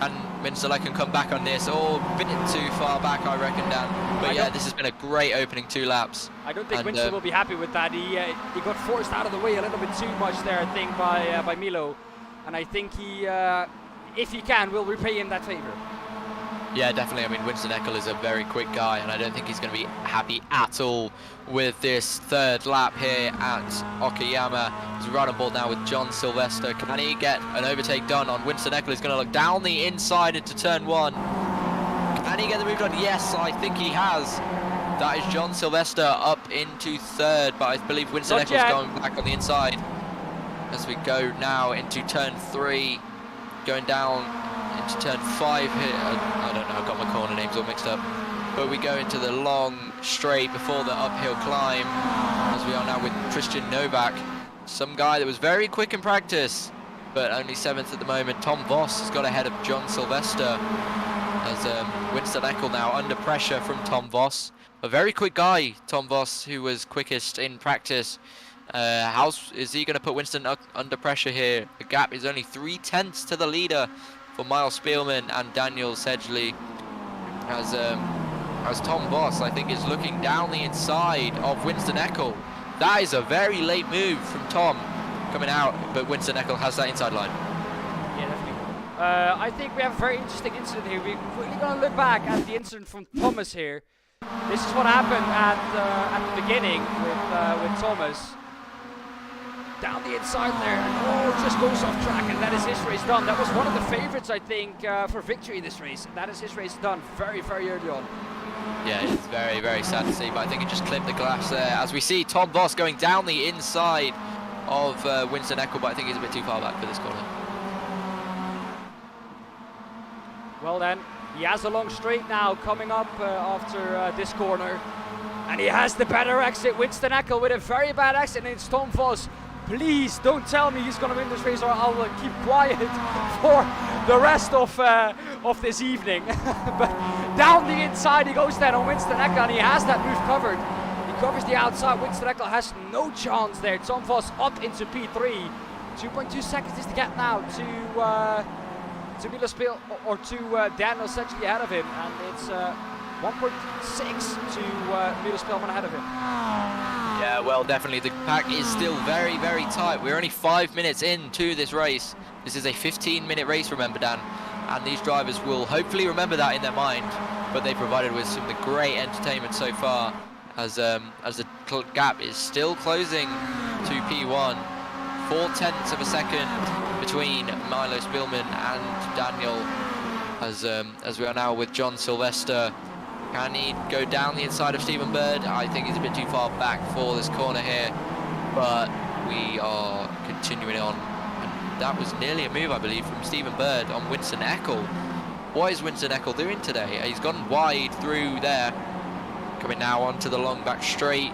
Can Winston Eckel come back on this? Oh, a bit too far back, I reckon, Dan. But yeah, this has been a great opening 2 laps. I don't think Winston will be happy with that. He got forced out of the way a little bit too much there, I think, by Milo. And I think he, if he can, will repay him that favor. Yeah, definitely. I mean, Winston Eckel is a very quick guy, and I don't think he's going to be happy at all with this 3rd lap here at Okayama. He's right on board now with John Sylvester. Can he get an overtake done on Winston Eckel? He's going to look down the inside into turn 1. Can he get the move done? Yes, I think he has. That is John Sylvester up into 3rd, but I believe Winston Eckel's going back on the inside. As we go now into turn 3, going down into turn 5 here. I don't know, I've got my corner names all mixed up. But we go into the long straight before the uphill climb, as we are now with Christian Novak, some guy that was very quick in practice, but only 7th at the moment. Tom Voss has got ahead of John Sylvester, as Winston Eckel now under pressure from Tom Voss. A very quick guy, Tom Voss, who was quickest in practice. How is he going to put Winston under pressure here? The gap is only 0.3 to the leader for Miles Spielman and Daniel Sedgley, as Tom Voss, I think, is looking down the inside of Winston Eckel. That is a very late move from Tom coming out, but Winston Eckel has that inside line. Yeah, definitely. I think we have a very interesting incident here. We're really going to look back at the incident from Thomas here. This is what happened at the beginning with Thomas. Down the inside there, and just goes off track, and that is his race done. That was one of the favorites, I think, for victory this race. That is his race done very, very early on. Yeah, it's very, very sad to see, but I think it just clipped the glass there. As we see Tom Voss going down the inside of Winston Eckel, but I think he's a bit too far back for this corner. Well then, he has a long straight now coming up after this corner, and he has the better exit. Winston Eckel with a very bad exit, and it's Tom Voss. Please don't tell me he's going to win this race, or I'll keep quiet for the rest of this evening. But down the inside he goes then on Winston Eckel, and he has that move covered. He covers the outside. Winston Eckel has no chance there. Tom Voss up into P3. 2.2 seconds is the gap now to Milo Spiel, or to Daniel Sedgley ahead of him, and it's 1.6 to Milo Spielman ahead of him. Yeah, well, definitely the pack is still very, very tight. We're only 5 minutes into this race. This is a 15-minute race, remember, Dan, and these drivers will hopefully remember that in their mind. But they provided with some of the great entertainment so far, as the gap is still closing to P1. 0.4 of a second between Milo Spielman and Daniel, as we are now with John Sylvester. Can he go down the inside of Stephen Bird? I think he's a bit too far back for this corner here, but we are continuing on. And that was nearly a move, I believe, from Stephen Bird on Winston Eckel. What is Winston Eckel doing today? He's gone wide through there, coming now onto the long back straight.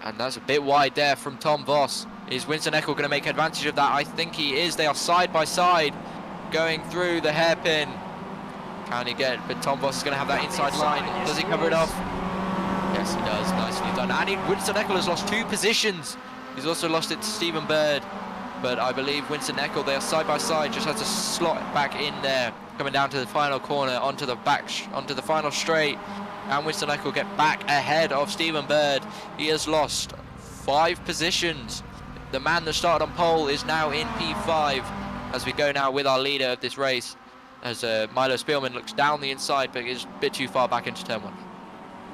And that's a bit wide there from Tom Voss. Is Winston Eckel going to make advantage of that? I think he is. They are side by side going through the hairpin. Can he get, but Tom Voss is going to have that inside line. Does he cover it off? Yes, he does. Nicely done. And Winston Eckel has lost 2 positions. He's also lost it to Stephen Bird. But I believe Winston Eckel, they are side by side, just has to slot back in there. Coming down to the final corner, onto the final straight. And Winston Eckel get back ahead of Stephen Bird. He has lost 5 positions. The man that started on pole is now in P5 as we go now with our leader of this race. As Milo Spielman looks down the inside, but is a bit too far back into turn 1.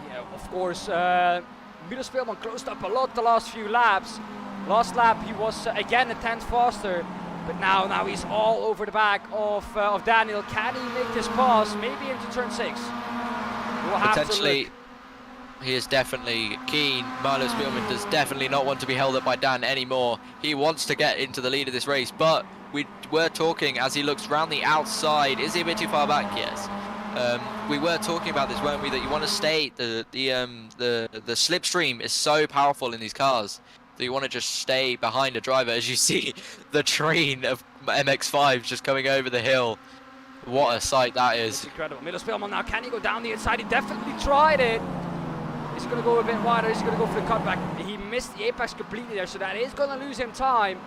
Yeah, of course, Milo Spielman closed up a lot the last few laps. Last lap he was again a tenth faster, but now he's all over the back of Daniel. Can he make this pass? Maybe into turn 6. We'll have Potentially, to look. he is definitely keen. Milo Spielman does definitely not want to be held up by Dan anymore. He wants to get into the lead of this race, but we were talking as he looks round the outside. Is he a bit too far back? Yes. We were talking about this, weren't we? That you want to stay. The slipstream is so powerful in these cars that you want to just stay behind a driver. As you see the train of MX5 just coming over the hill. What a sight that is. It's incredible. Milo Spielman now, can he go down the inside? He definitely tried it. He's going to go a bit wider. He's going to go for the cutback. He missed the apex completely there, so that is going to lose him time.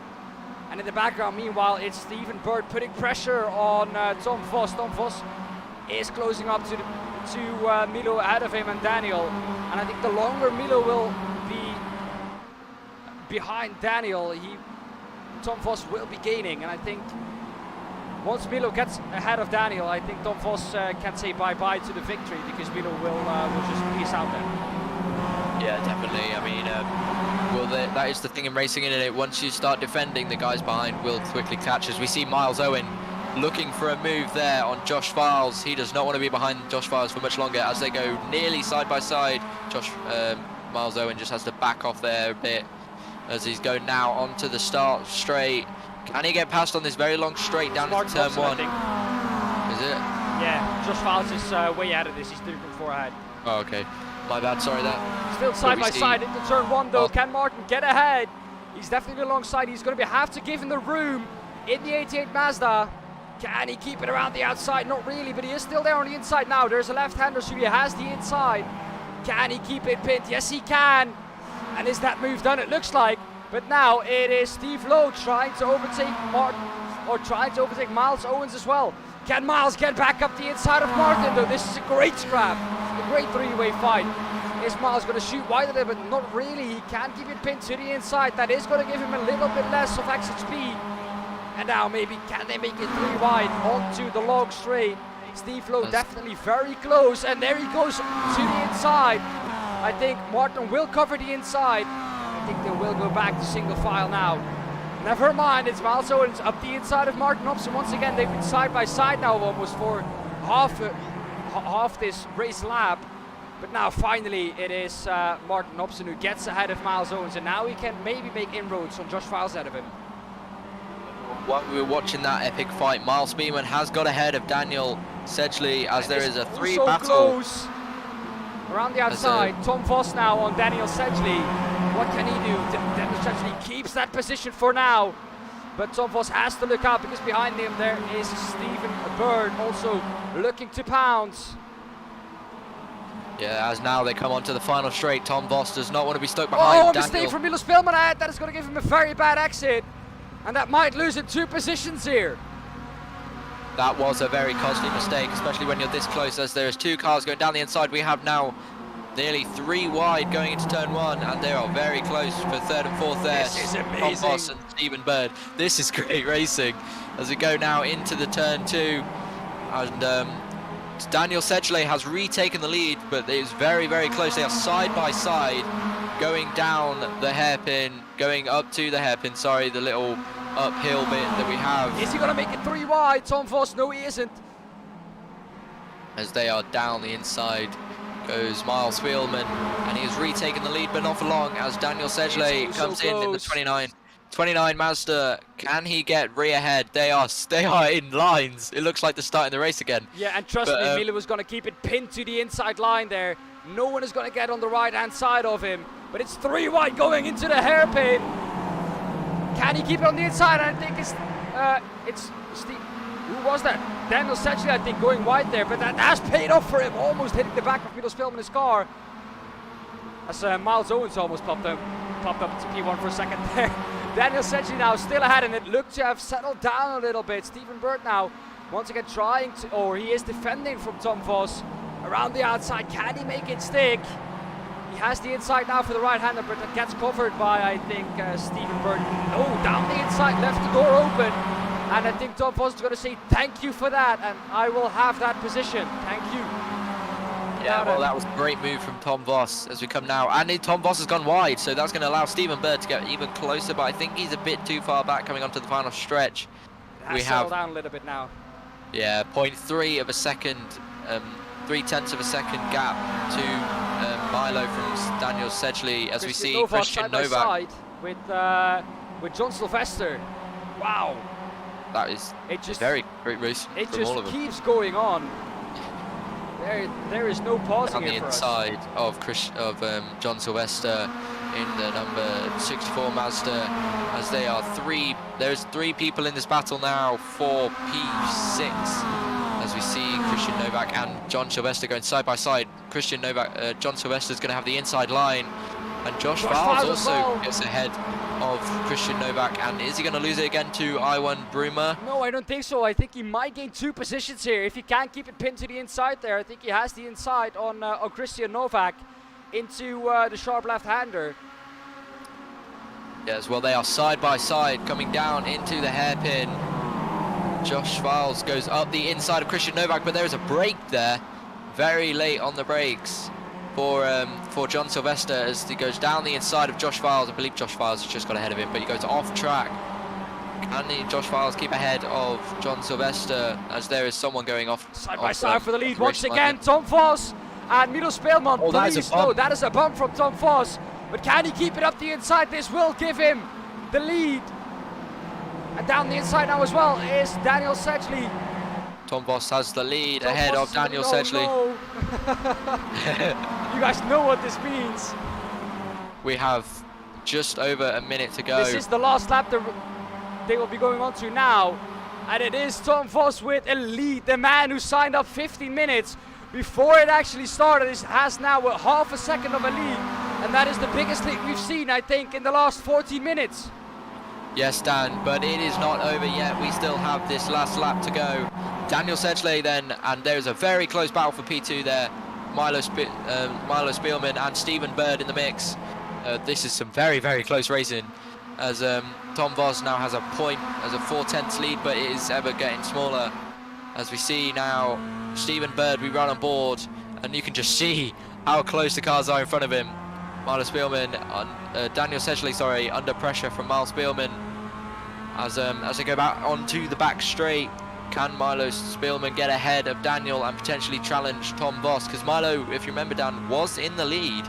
And in the background, meanwhile, it's Stephen Bird putting pressure on Tom Voss. Tom Voss is closing up to Milo ahead of him and Daniel. And I think the longer Milo will be behind Daniel, Tom Voss will be gaining. And I think once Milo gets ahead of Daniel, I think Tom Voss can say bye-bye to the victory, because Milo will just peace out there. Yeah, definitely. I mean, that is the thing in racing, isn't it? Once you start defending, the guys behind will quickly catch. As we see Miles Owen looking for a move there on Josh Files. He does not want to be behind Josh Files for much longer as they go nearly side by side. Miles Owen just has to back off there a bit as he's going now onto the start straight. Can he get past on this very long straight down into turn 1? Is it? Yeah, Josh Files is way out of this. He's 3.4 ahead. Oh, okay. My bad, sorry there. Still side by side into turn 1 though. Can Martin get ahead? He's definitely alongside. He's going to have to give him the room in the 88 Mazda. Can he keep it around the outside? Not really, but he is still there on the inside now. There's a left-hander, so he has the inside. Can he keep it pinned? Yes, he can. And is that move done? It looks like. But now it is Steve Lowe trying to overtake Martin, or trying to overtake Miles Owens as well. Can Miles get back up the inside of Martin though? This is a great scrap. A great three-way fight. Is Miles going to shoot wide there, but not really. He can keep it pinned to the inside. That is going to give him a little bit less of exit speed. And now maybe can they make it 3 wide onto the long straight. Steve Lowe definitely very close, and there he goes to the inside. I think Martin will cover the inside. I think they will go back to single file now. Never mind, it's Miles Owens up the inside of Martin Hobson. Once again, they've been side by side now almost for half this race lap. But now finally it is Martin Hobson who gets ahead of Miles Owens, and now he can maybe make inroads on Josh Files ahead of him. While we were watching that epic fight, Miles Spearman has got ahead of Daniel Sedgley as there is a 3 battle. Close. Around the outside, Tom Voss now on Daniel Sedgley. What can he do? Daniel Sedgley keeps that position for now. But Tom Voss has to look out, because behind him there is Stephen Bird also looking to pounce. Yeah, as now they come onto the final straight, Tom Voss does not want to be stuck behind Daniel. Mistake from Milo Spielman ahead. That is going to give him a very bad exit. And that might lose him 2 positions here. That was a very costly mistake, especially when you're this close, as there's 2 cars going down the inside. We have now nearly 3 wide going into turn 1, and they are very close for 3rd and 4th there. This is amazing. Tom Voss and Stephen Bird. This is great racing as we go now into the turn 2. And Daniel Sedgley has retaken the lead, but it is very, very close. They are side by side going down the hairpin, going up to the hairpin, sorry, the little uphill bit that we have. Is he going to make it 3 wide? Tom Voss, no he isn't. As they are down the inside goes Miles Spielman, and he has retaken the lead, but not for long, as Daniel Sedgley comes in the 29 Mazda. Can he get ahead? They are in lines. It looks like they're starting the race again. Yeah, and trust me, Milo was going to keep it pinned to the inside line there. No one is going to get on the right hand side of him, but it's 3 wide going into the hairpin. Can he keep it on the inside? I think it's Steve. Who was that? Daniel Sedgley, I think, going wide there, but that has paid off for him, almost hitting the back of Milos Spillman's car. As Miles Owens almost popped up to P1 for a second there. Daniel Sedgley now still ahead, and it looked to have settled down a little bit. Stephen Bird now once again trying to, or he is defending from Tom Vos around the outside. Can he make it stick? He has the inside now for the right-hander, but that gets covered by, I think, Stephen Bird. No, down the inside, left the door open. And I think Tom Vos is going to say thank you for that, and I will have that position. Thank you. Yeah, well, that was a great move from Tom Vos as we come now. And Tom Vos has gone wide, so that's going to allow Stephen Bird to get even closer, but I think he's a bit too far back coming onto the final stretch. We have down a little bit now. Yeah, 0.3 of a second, 0.3 of a second gap to Milo from Daniel Sedgley as we see Christian Novak side with John Sylvester. Wow. That is very great race from all of them. It just keeps going on. There is no pausing here for us. On the inside of John Sylvester in the number 64 Mazda, as they are there's three people in this battle now for P6, as we see Christian Novak and John Sylvester going side by side. John Sylvester is going to have the inside line, and Josh Files also gets ahead of Christian Novak. And is he going to lose it again to Iwan Bruma? No, I don't think so. I think he might gain 2 positions here if he can't keep it pinned to the inside there. I think he has the inside on Christian Novak into the sharp left-hander. Yes, well, they are side by side coming down into the hairpin. Josh Files goes up the inside of Christian Novak, but there is a break there, very late on the brakes for John Sylvester as he goes down the inside of Josh Files. I believe Josh Files has just got ahead of him, but he goes off track. Can Josh Files keep ahead of John Sylvester as there is someone going off side by side for the lead once again? Tom Vos and Milos Spillman. Oh, that is a bump. That is a bump from Tom Vos, but can he keep it up the inside? This will give him the lead. And down the inside now as well is Daniel Sedgley. Tom Vos has the lead ahead of Daniel Sedgley. No. You guys know what this means. We have just over a minute to go. This is the last lap they will be going on to now. And it is Tom Vos with a lead. The man who signed up 15 minutes before it actually started has now a half a second of a lead. And that is the biggest lead we've seen, I think, in the last 14 minutes. Yes, Dan, but it is not over yet. We still have this last lap to go. Daniel Sedgley then, and there's a very close battle for P2 there. Milo Spielman and Stephen Bird in the mix. This is some very, very close racing, as Tom Vos now has a 4/10 lead, but it is ever getting smaller. As we see now, Stephen Bird, we run on board, and you can just see how close the cars are in front of him. Milo Spielman, Daniel Sedgley, sorry, under pressure from Miles Spielman. As they go back onto the back straight, can Milo Spielman get ahead of Daniel and potentially challenge Tom Vos? Because Milo, if you remember, Dan, was in the lead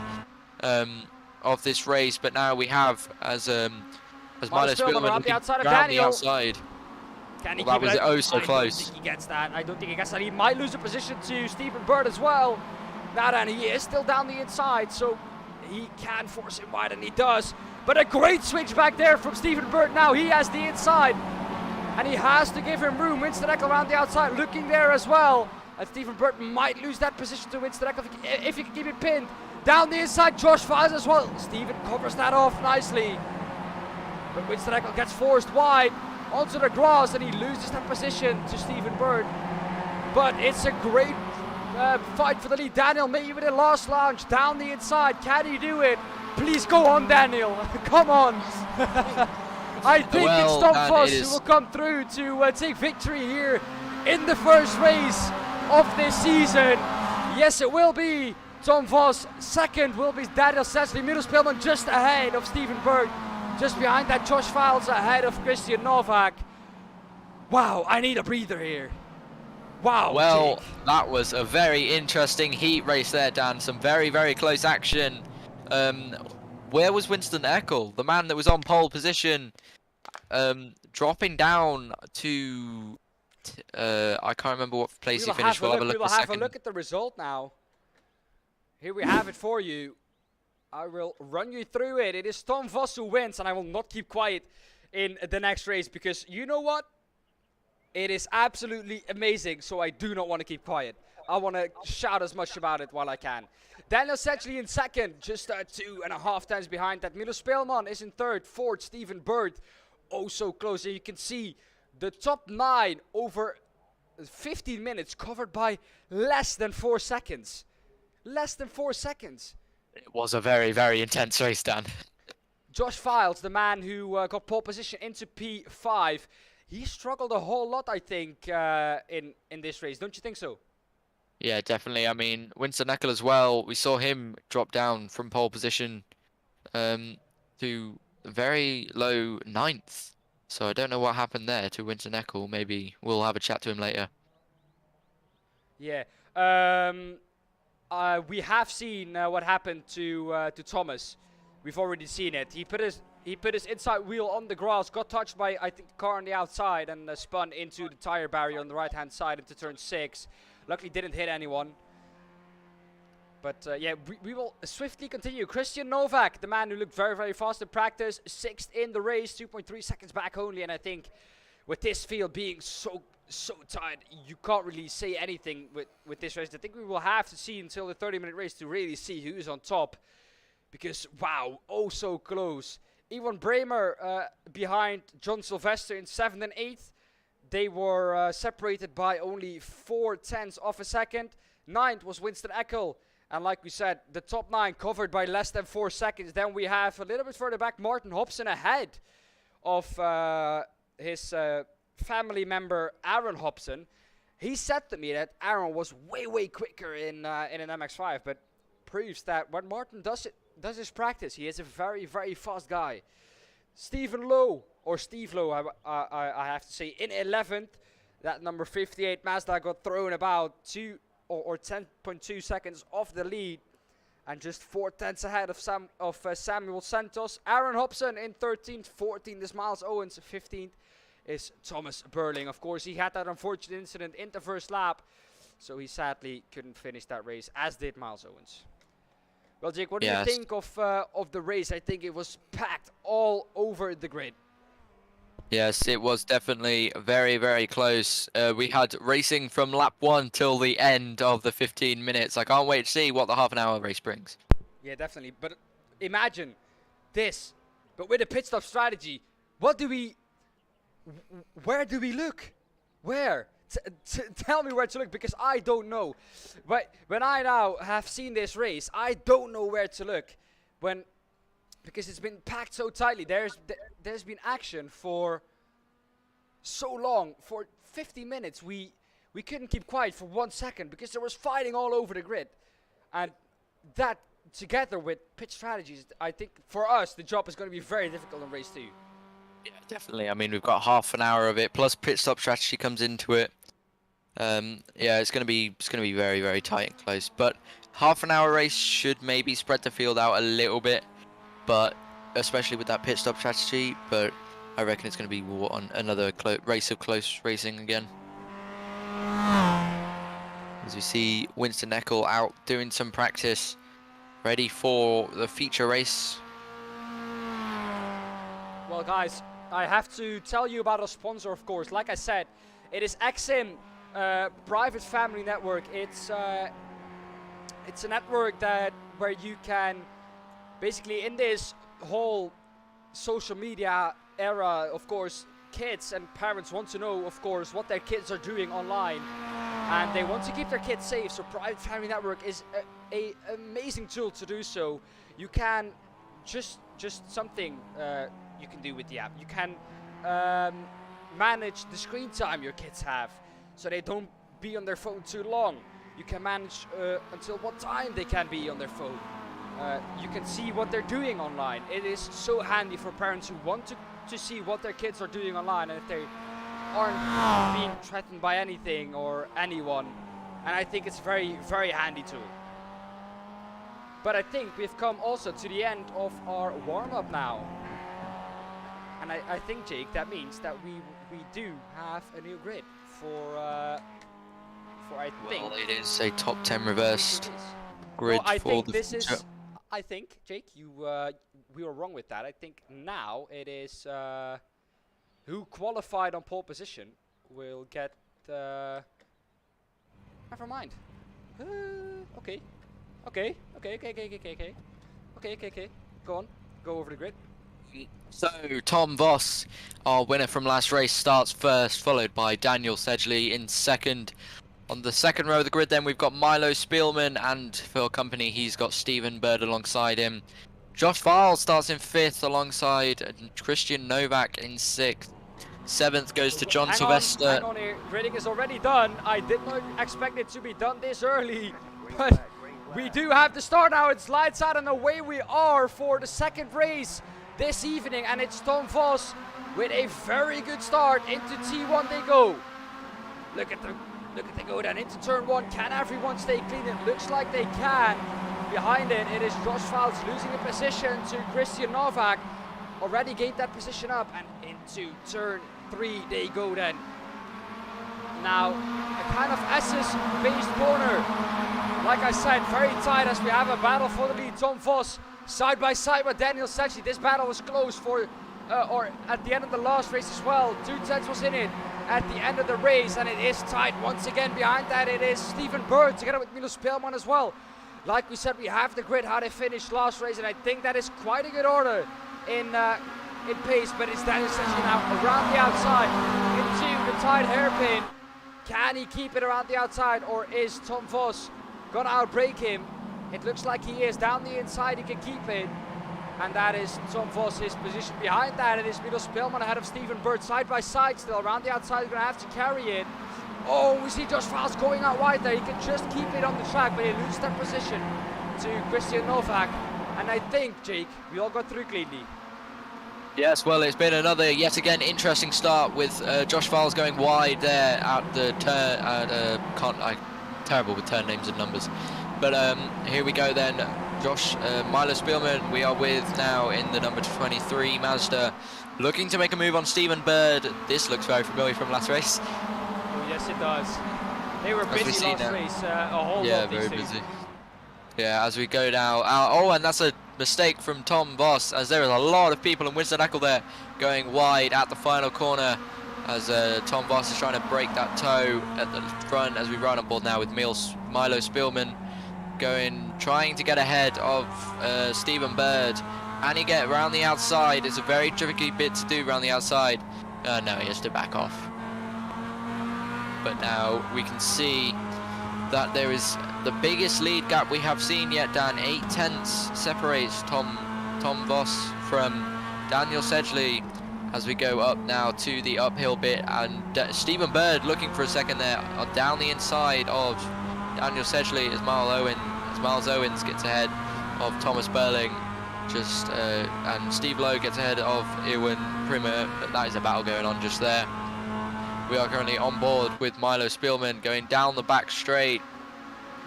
of this race, but now we have as Milo Spielman around the outside of around Daniel. the outside. Can he Well, that keep was it? so close. I don't think he gets that. I don't think he gets that. He might lose a position to Stephen Bird as well. Now, and he is still down the inside, so he can force him wide, and he does. But a great switch back there from Stephen Bird. Now he has the inside, and he has to give him room. Winston Eckel around the outside, looking there as well. And Stephen Bird might lose that position to Winston Eckel if he can keep it pinned. Down the inside, Josh Files as well. Stephen covers that off nicely. But Winston Eckel gets forced wide onto the grass, and he loses that position to Stephen Bird. But it's a great fight for the lead. Daniel maybe with a last launch down the inside. Can he do it? Please go on, Daniel. Come on. I think it's Tom Vos who will come through to take victory here in the first race of this season. Yes, it will be Tom Vos. Second will be Daniel Sedgley. Milos Spillman just ahead of Stephen Bird. Just behind that, Josh Files ahead of Christian Novak. Wow, I need a breather here. Wow. Well, Jake. That was a very interesting heat race there, Dan. Some very, very close action. Where was Winston Eckel, the man that was on pole position, dropping down to I can't remember what place he finished. We'll have a look at the result now. Here we have it for you. I will run you through it. It is Tom Vos who wins, and I will not keep quiet in the next race, because you know what? It is absolutely amazing, so I do not want to keep quiet. I want to shout as much about it while I can. Daniel Sedgley in second, just 2.5 times behind that. Milo Speelman is in third, fourth, Stephen Bird. Oh, so close. And you can see the top 9 over 15 minutes covered by less than 4 seconds. Less than 4 seconds. It was a very, very intense race, Dan. Josh Files, the man who got pole position into P5, he struggled a whole lot, I think, in this race. Don't you think so? Yeah, definitely. I mean, Winston Eckel as well. We saw him drop down from pole position to very low 9th. So I don't know what happened there to Winston Eckel. Maybe we'll have a chat to him later. Yeah. We have seen what happened to Thomas. We've already seen it. He put his inside wheel on the grass, got touched by, I think, the car on the outside, and spun into the tire barrier on the right-hand side into turn 6. Luckily didn't hit anyone. But yeah, we will swiftly continue. Christian Novak, the man who looked very, very fast in practice, 6th in the race, 2.3 seconds back only. And I think with this field being so tight, you can't really say anything with this race. I think we will have to see until the 30-minute race to really see who's on top. Because, wow, oh so close. Ivan Bremer behind John Sylvester in 7th and 8th. They were separated by only 0.4 of a second. 9th was Winston Eckel. And like we said, the top 9 covered by less than 4 seconds. Then we have a little bit further back Martin Hobson ahead of his family member Aaron Hobson. He said to me that Aaron was way quicker in an MX5, but proves that when Martin does his practice, he is a very fast guy. Stephen Lowe, or Steve Lowe, I have to say, in 11th. That number 58 Mazda got thrown about 2 or 10.2 seconds off the lead, and just 0.4 ahead of Samuel Santos. Aaron Hobson in 13th, 14th is Miles Owens, 15th is Thomas Burling. Of course, he had that unfortunate incident in the first lap, so he sadly couldn't finish that race, as did Miles Owens. Well, Jake, what do you think of the race? I think it was packed all over the grid. Yes, it was definitely very close. We had racing from lap 1 till the end of the 15 minutes. I can't wait to see what the half-an-hour race brings. Yeah, definitely. But imagine this, but with a pit stop strategy. Where do we look? Where? Tell me where to look, because I don't know. But when I now have seen this race, I don't know where to look. Because it's been packed so tightly. There's been action for so long. For 50 minutes, we couldn't keep quiet for 1 second because there was fighting all over the grid. And that, together with pitch strategies, I think for us the job is going to be very difficult in race 2. Yeah, definitely. I mean, we've got half an hour of it, plus pit stop strategy comes into it. Yeah, it's gonna be very tight and close. But half an hour race should maybe spread the field out a little bit, but especially with that pit stop strategy. But I reckon it's gonna be another race of close racing again. As we see Winston Eckel out doing some practice, ready for the feature race. Well, guys, I have to tell you about our sponsor, of course. Like I said, it is XIM, private family network. It's a network where you can basically, in this whole social media era, of course, kids and parents want to know, of course, what their kids are doing online, and they want to keep their kids safe. So private family network is a amazing tool to do so. You can just something you can do with the app. You can manage the screen time your kids have, so they don't be on their phone too long. You can manage until what time they can be on their phone. You can see what they're doing online. It is so handy for parents who want to see what their kids are doing online, and if they aren't being threatened by anything or anyone. And I think it's a very handy tool. But I think we've come also to the end of our warm-up now. And I think, Jake, that means that we do have a new grid for I think. Well, it is a top 10 reversed grid I for think the this future. is. I think, Jake, we were wrong with that. I think now it is who qualified on pole position will get the... Never mind. Okay. Okay. Go on. Go over the grid. So, Tom Voss, our winner from last race, starts first, followed by Daniel Sedgley in second. On the second row of the grid then we've got Milo Spielman, and for company he's got Stephen Bird alongside him. Josh Varl starts in fifth alongside Christian Novak in sixth. Seventh goes to John Sylvester. Hang on here, grading is already done. I did not expect it to be done this early, but we do have the start now. It's lights out and away we are for the second race this evening, and it's Tom Voss with a very good start. Into T1 they go. Look at them go down into turn one. Can everyone stay clean? It looks like they can. Behind it is Josh Valls losing a position to Christian Novak. Already gained that position up, and into turn three they go then. Now, a kind of SS-based corner. Like I said, very tight as we have a battle for the lead. Tom Voss side by side with Daniel Sedgley. This battle was close for, or at the end of the last race as well. 2/10 was in it at the end of the race, and it is tight once again. Behind that it is Stephen Bird together with Milos Pelman as well. Like we said, we have the grid how they finished last race, and I think that is quite a good order in pace. But it's Daniel Sedgley now around the outside into the tight hairpin. Can he keep it around the outside, or is Tom Voss gonna outbrake him? It looks like he is. Down the inside he can keep it, and that is Tom Voss, his position. Behind that it is Milos Pelman ahead of Stephen Bird, side by side still. Around the outside, he's gonna have to carry it. Oh, we see Josh Valls going out wide there. He can just keep it on the track, but he loses that position to Christian Novak. And I think, Jake, we all got through cleanly. Yes, well, it's been another, yet again, interesting start with Josh Valls going wide there at the turn. I'm terrible with turn names and numbers. But here we go then. Milo Spielman, we are with now in the number 23 Mazda, looking to make a move on Stephen Bird. This looks very familiar from last race. Oh, yes, it does. They were busy last race, a whole lot. Very busy. Yeah, as we go now. Oh, and that's a mistake from Tom Voss, as there is a lot of people in Winston-Eckel there going wide at the final corner, as Tom Voss is trying to break that toe at the front, as we run on board now with Milo Spielman trying to get ahead of Stephen Bird. And he get around the outside. It's a very tricky bit to do around the outside. No, he has to back off. But now we can see that there is the biggest lead gap we have seen yet, Dan. 8/10 separates Tom Voss from Daniel Sedgley as we go up now to the uphill bit, and Stephen Bird looking for a second there down the inside of Daniel Sedgley as Miles Owens gets ahead of Thomas Berling, and Steve Lowe gets ahead of Ewan Primer. But that is a battle going on just there. We are currently on board with Milo Spielman going down the back straight,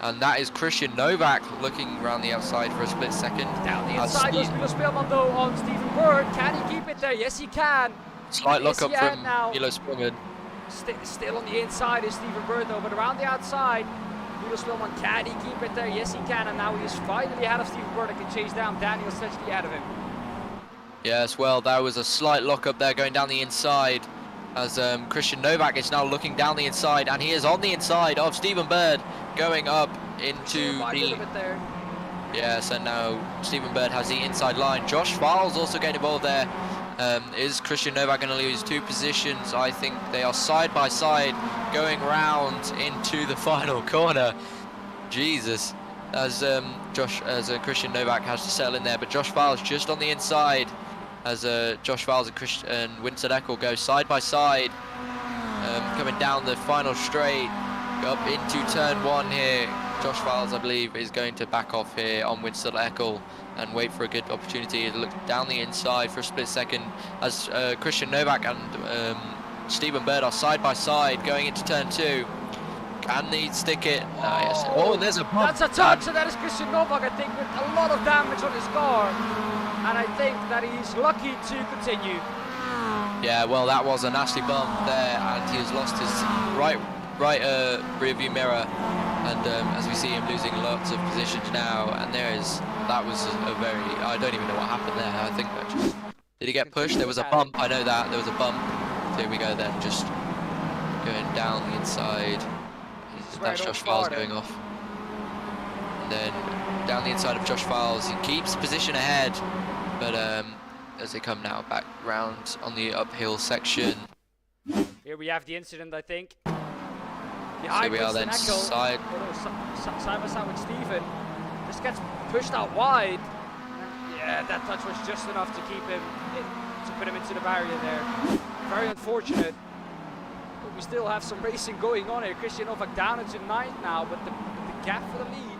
and that is Christian Novak looking around the outside for a split second. Down the inside goes Milo Spielman though on Stephen Bird. Can he keep it there? Yes, he can. Slight look up from Milo Spielman. Still on the inside is Stephen Bird though, but around the outside, Milo Spielman, can he keep it there? Yes, he can, and now he is finally ahead of Stephen Bird and can chase down Daniel Sedgley ahead of him. Yes, well, there was a slight lock up there going down the inside, as Christian Novak is now looking down the inside, and he is on the inside of Stephen Bird going up into the... Yes, and now Stephen Bird has the inside line. Josh Valls also getting involved there. Is Christian Novak going to lose two positions? I think they are side by side going round into the final corner. Jesus, as Christian Novak has to settle in there, but Josh Valls just on the inside, as Josh Valls and Winston-Eckel go side by side, coming down the final straight up into turn one here. Josh Valls, I believe, is going to back off here on Winston-Eckel and wait for a good opportunity to look down the inside for a split second, as Christian Novak and Stephen Bird are side by side going into turn two. Can he stick it? Yes. Oh, there's a bump. That's a touch, and that is Christian Novak, I think, with a lot of damage on his car. And I think that he's lucky to continue. Yeah, well, that was a nasty bump there, and he has lost his right rear view mirror, and as we see him losing lots of positions now, and that was a very, I don't even know what happened there. I think did he get pushed? There was a bump. I know that there was a bump. Here we go then, just going down the inside. That's Josh Files going off. And then down the inside of Josh Files, he keeps position ahead, but as they come now back round on the uphill section. Here we have the incident, I think. So we are then side by side with Steven. This gets pushed out wide. Yeah, that touch was just enough to keep him, to put him into the barrier there. Very unfortunate. But we still have some racing going on here. Christian Novak down into 9th now, but the gap for the lead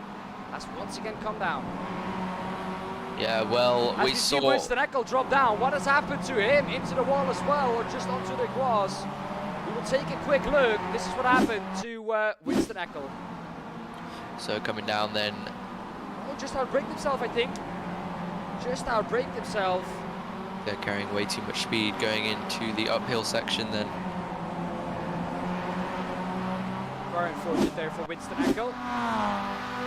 has once again come down. Yeah, well, as we saw Winston Eckel drop down. What has happened to him? Into the wall as well, or just onto the grass? We will take a quick look. This is what happened to Winston Eckel. So coming down then. Oh, just outbraked himself, I think. Just outbraked himself. They're carrying way too much speed going into the uphill section then. Very unfortunate there for Winston Eckel.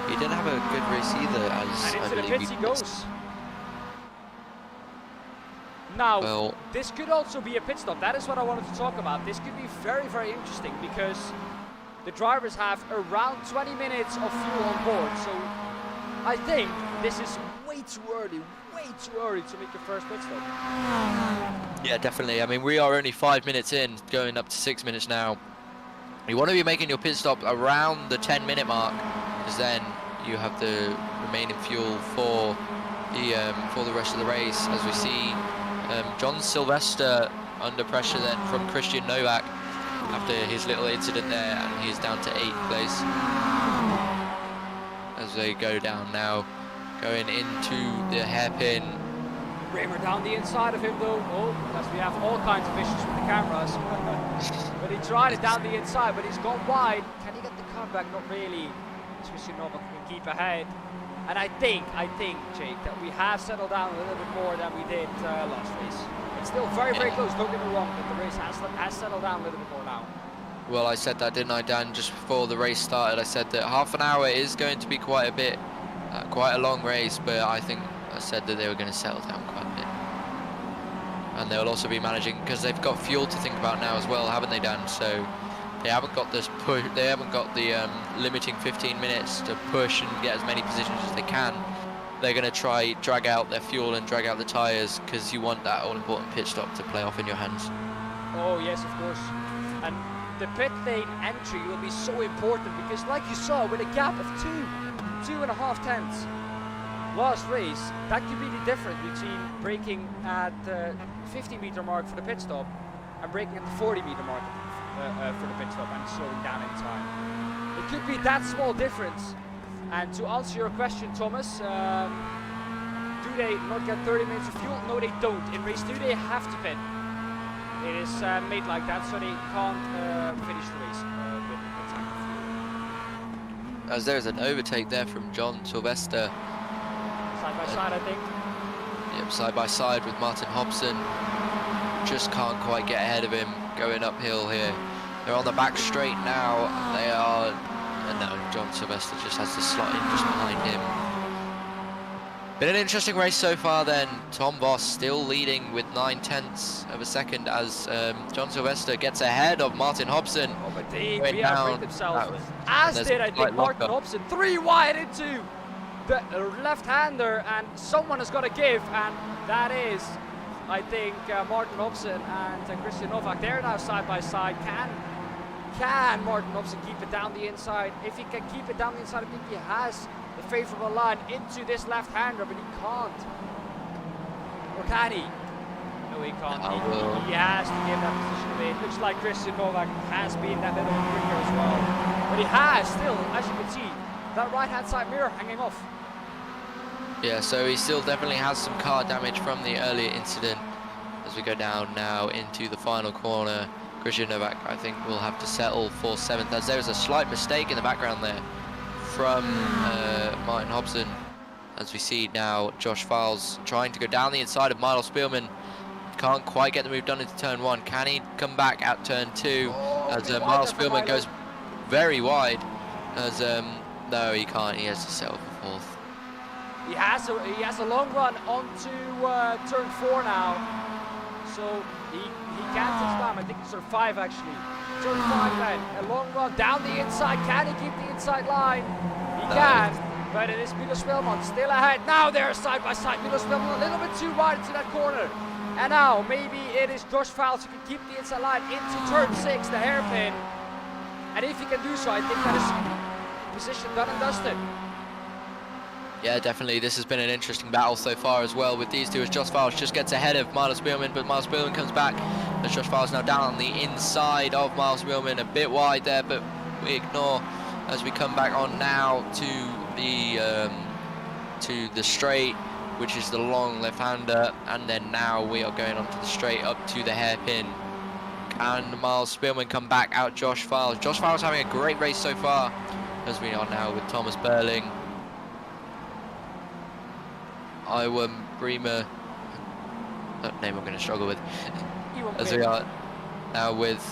He didn't have a good race either, as and into I the believe pits he goes. Now, well, this could also be a pit stop. That is what I wanted to talk about. This could be very, very interesting because the drivers have around 20 minutes of fuel on board. So I think this is way too early to make your first pit stop. Yeah, definitely. I mean, we are only 5 minutes in, going up to 6 minutes now. You want to be making your pit stop around the 10-minute mark, because then you have the remaining fuel for the rest of the race. As we see, John Sylvester under pressure then from Christian Novak after his little incident there, and he's down to 8th place. As they go down now, going into the hairpin. Raymer down the inside of him though. Oh, because we have all kinds of issues with the cameras. But he tried it down the inside, but he's gone wide. Can he get the comeback? Not really. Christian Novak can keep ahead. And I think, Jake, that we have settled down a little bit more than we did last race. It's still very, very close, don't get me wrong, but the race has settled down a little bit more now. Well, I said that, didn't I, Dan, just before the race started? I said that half an hour is going to be quite a long race, but I think I said that they were going to settle down quite a bit. And they'll also be managing, because they've got fuel to think about now as well, haven't they, Dan? So they haven't got this push, they haven't got the limiting 15 minutes to push and get as many positions as they can. They're going to try drag out their fuel and drag out the tyres, because you want that all-important pit stop to play off in your hands. Oh yes, of course. And the pit lane entry will be so important, because like you saw, with a gap of 2.5 tenths last race, that could be the difference between braking at the 50-meter mark for the pit stop and braking at the 40-meter mark for the pit stop and slowing down in time. It could be that small difference. And to answer your question, Thomas, do they not get 30 minutes of fuel? No, they don't. In race 2, they have to pit. It is made like that, so they can't finish the race with the tank of fuel. As there's an overtake there from John Sylvester. Side by side, I think. Yep, side by side with Martin Hobson. Just can't quite get ahead of him going uphill here. They're on the back straight now. They are. No, John Sylvester just has to slot in just behind him. Been an interesting race so far then. Tom Voss still leading with 9/10 of a second as John Sylvester gets ahead of Martin Hobson. Oh, but they outbraked themselves. As did, I think, Martin Hobson. 3 wide into the left-hander, and someone has got to give, and that is, I think, Martin Hobson and Christian Novak. They're now side by side. Can Martin Hobson keep it down the inside? If he can keep it down the inside, I think he has the favourable line into this left-hander, but he can't. Or can he? No, he can't. He has to give that position away. It looks like Christian Novak has been that little bit quicker as well. But he has still, as you can see, that right-hand side mirror hanging off. Yeah, so he still definitely has some car damage from the earlier incident. As we go down now into the final corner, Christian Novak, I think, will have to settle for 7th, as there was a slight mistake in the background there from Martin Hobson. As we see now, Josh Files trying to go down the inside of Miles Spielman. Can't quite get the move done into turn 1. Can he come back at turn 2? As Miles Spielman goes very wide. As no, he can't. He has to settle for 4th. He has a long run onto turn 4 now. So he he can take his time. I think it's turn 5 actually. Turn 5 then, a long run down the inside. Can he keep the inside line? He can, but it is Milos Wilmot still ahead. Now they're side by side. Milos Wilmot a little bit too wide into that corner. And now maybe it is Josh Fowles who can keep the inside line into turn 6, the hairpin. And if he can do so, I think that is position done and dusted. Yeah, definitely. This has been an interesting battle so far as well with these two, as Josh Fowles just gets ahead of Miles Spielman, but Miles Spielman comes back as Josh Fowles now down on the inside of Miles Spielman, a bit wide there, but we ignore as we come back on now to the straight, which is the long left-hander, and then now we are going onto the straight up to the hairpin. Can Miles Spielman come back out Josh Fowles? Josh Fowles having a great race so far, as we are now with Thomas Burling. Iwan Bremer, that name I'm going to struggle with, as we are now with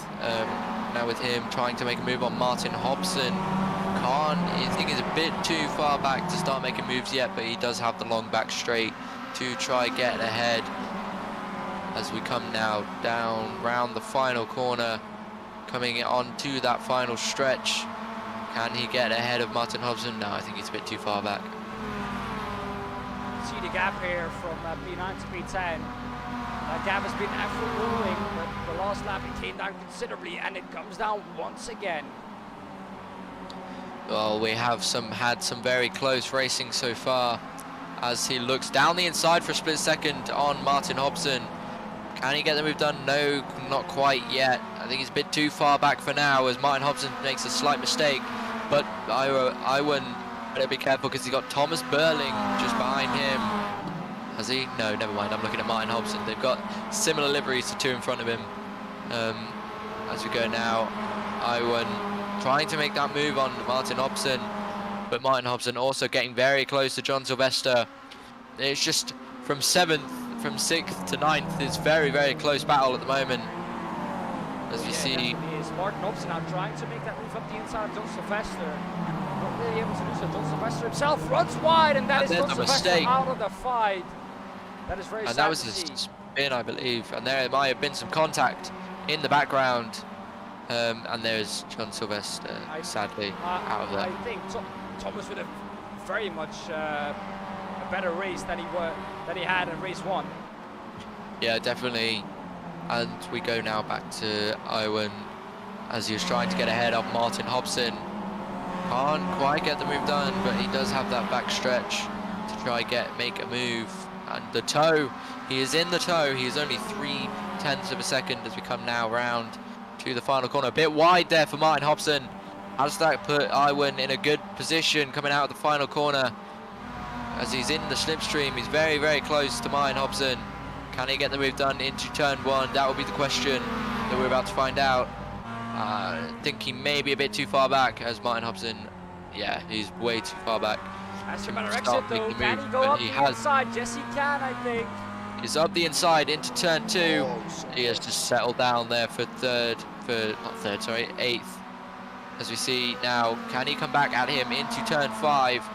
him trying to make a move on Martin Hobson. I think he's a bit too far back to start making moves yet, but he does have the long back straight to try get ahead as we come now down round the final corner, coming on to that final stretch. Can he get ahead of Martin Hobson? No, I think he's a bit too far back. See the gap here from P9 to P10. That gap has been ever growing, but the last lap it came down considerably, and it comes down once again. Well, we have had some very close racing so far, as he looks down the inside for a split second on Martin Hobson. Can he get the move done? No, not quite yet. I think he's a bit too far back for now, as Martin Hobson makes a slight mistake, but Iwan better be careful because he's got Thomas Burling just behind him. Has he? No, never mind. I'm looking at Martin Hobson. They've got similar liveries to two in front of him. As we go now, Iwan trying to make that move on Martin Hobson, but Martin Hobson also getting very close to John Sylvester. It's just from 6th to 9th is very, very close battle at the moment. As you see, is Martin Hobson now trying to make that move up the inside of John Sylvester. Not really able to do so. John Sylvester himself runs wide, and that is John Sylvester out of the fight. That is very sad. And that was a spin, I believe, and there might have been some contact in the background. And there's John Sylvester, sadly, out of there. I think Thomas would have very much a better race than he had in race 1. Yeah, definitely. And we go now back to Iwan as he was trying to get ahead of Martin Hobson. Can't quite get the move done, but he does have that back stretch to try make a move. And the toe, he is in the toe. He is only 0.3 of a second as we come now round to the final corner. A bit wide there for Martin Hobson. Has that put Iwan in a good position coming out of the final corner? As he's in the slipstream, he's very, very close to Martin Hobson. Can he get the move done into turn 1? That will be the question that we're about to find out. I think he may be a bit too far back as Martin Hobson. Yeah, he's way too far back. That's a better exit though. Can he go up the inside? Yes, he can, I think. He's up the inside into turn 2. He has just settled down there for 8th. As we see now, can he come back at him into turn 5?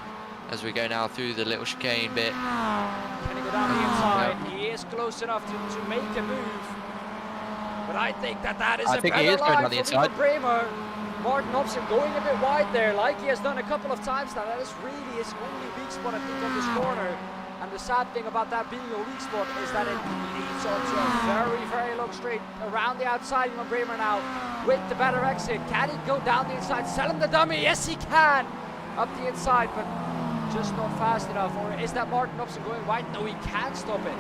As we go now through the little chicane bit. Can he go down the inside? He is close enough to make a move. But I think that is a better line for Iwan Bremer. Martin Hobson going a bit wide there, like he has done a couple of times now. That is really his only weak spot, I think, on this corner. And the sad thing about that being a weak spot is that it leads onto a very, very long straight around the outside. Iwan Bremer now with the better exit. Can he go down the inside, sell him the dummy? Yes, he can. Up the inside, but just not fast enough. Or is that Martin Hobson going wide? No, he can't stop it.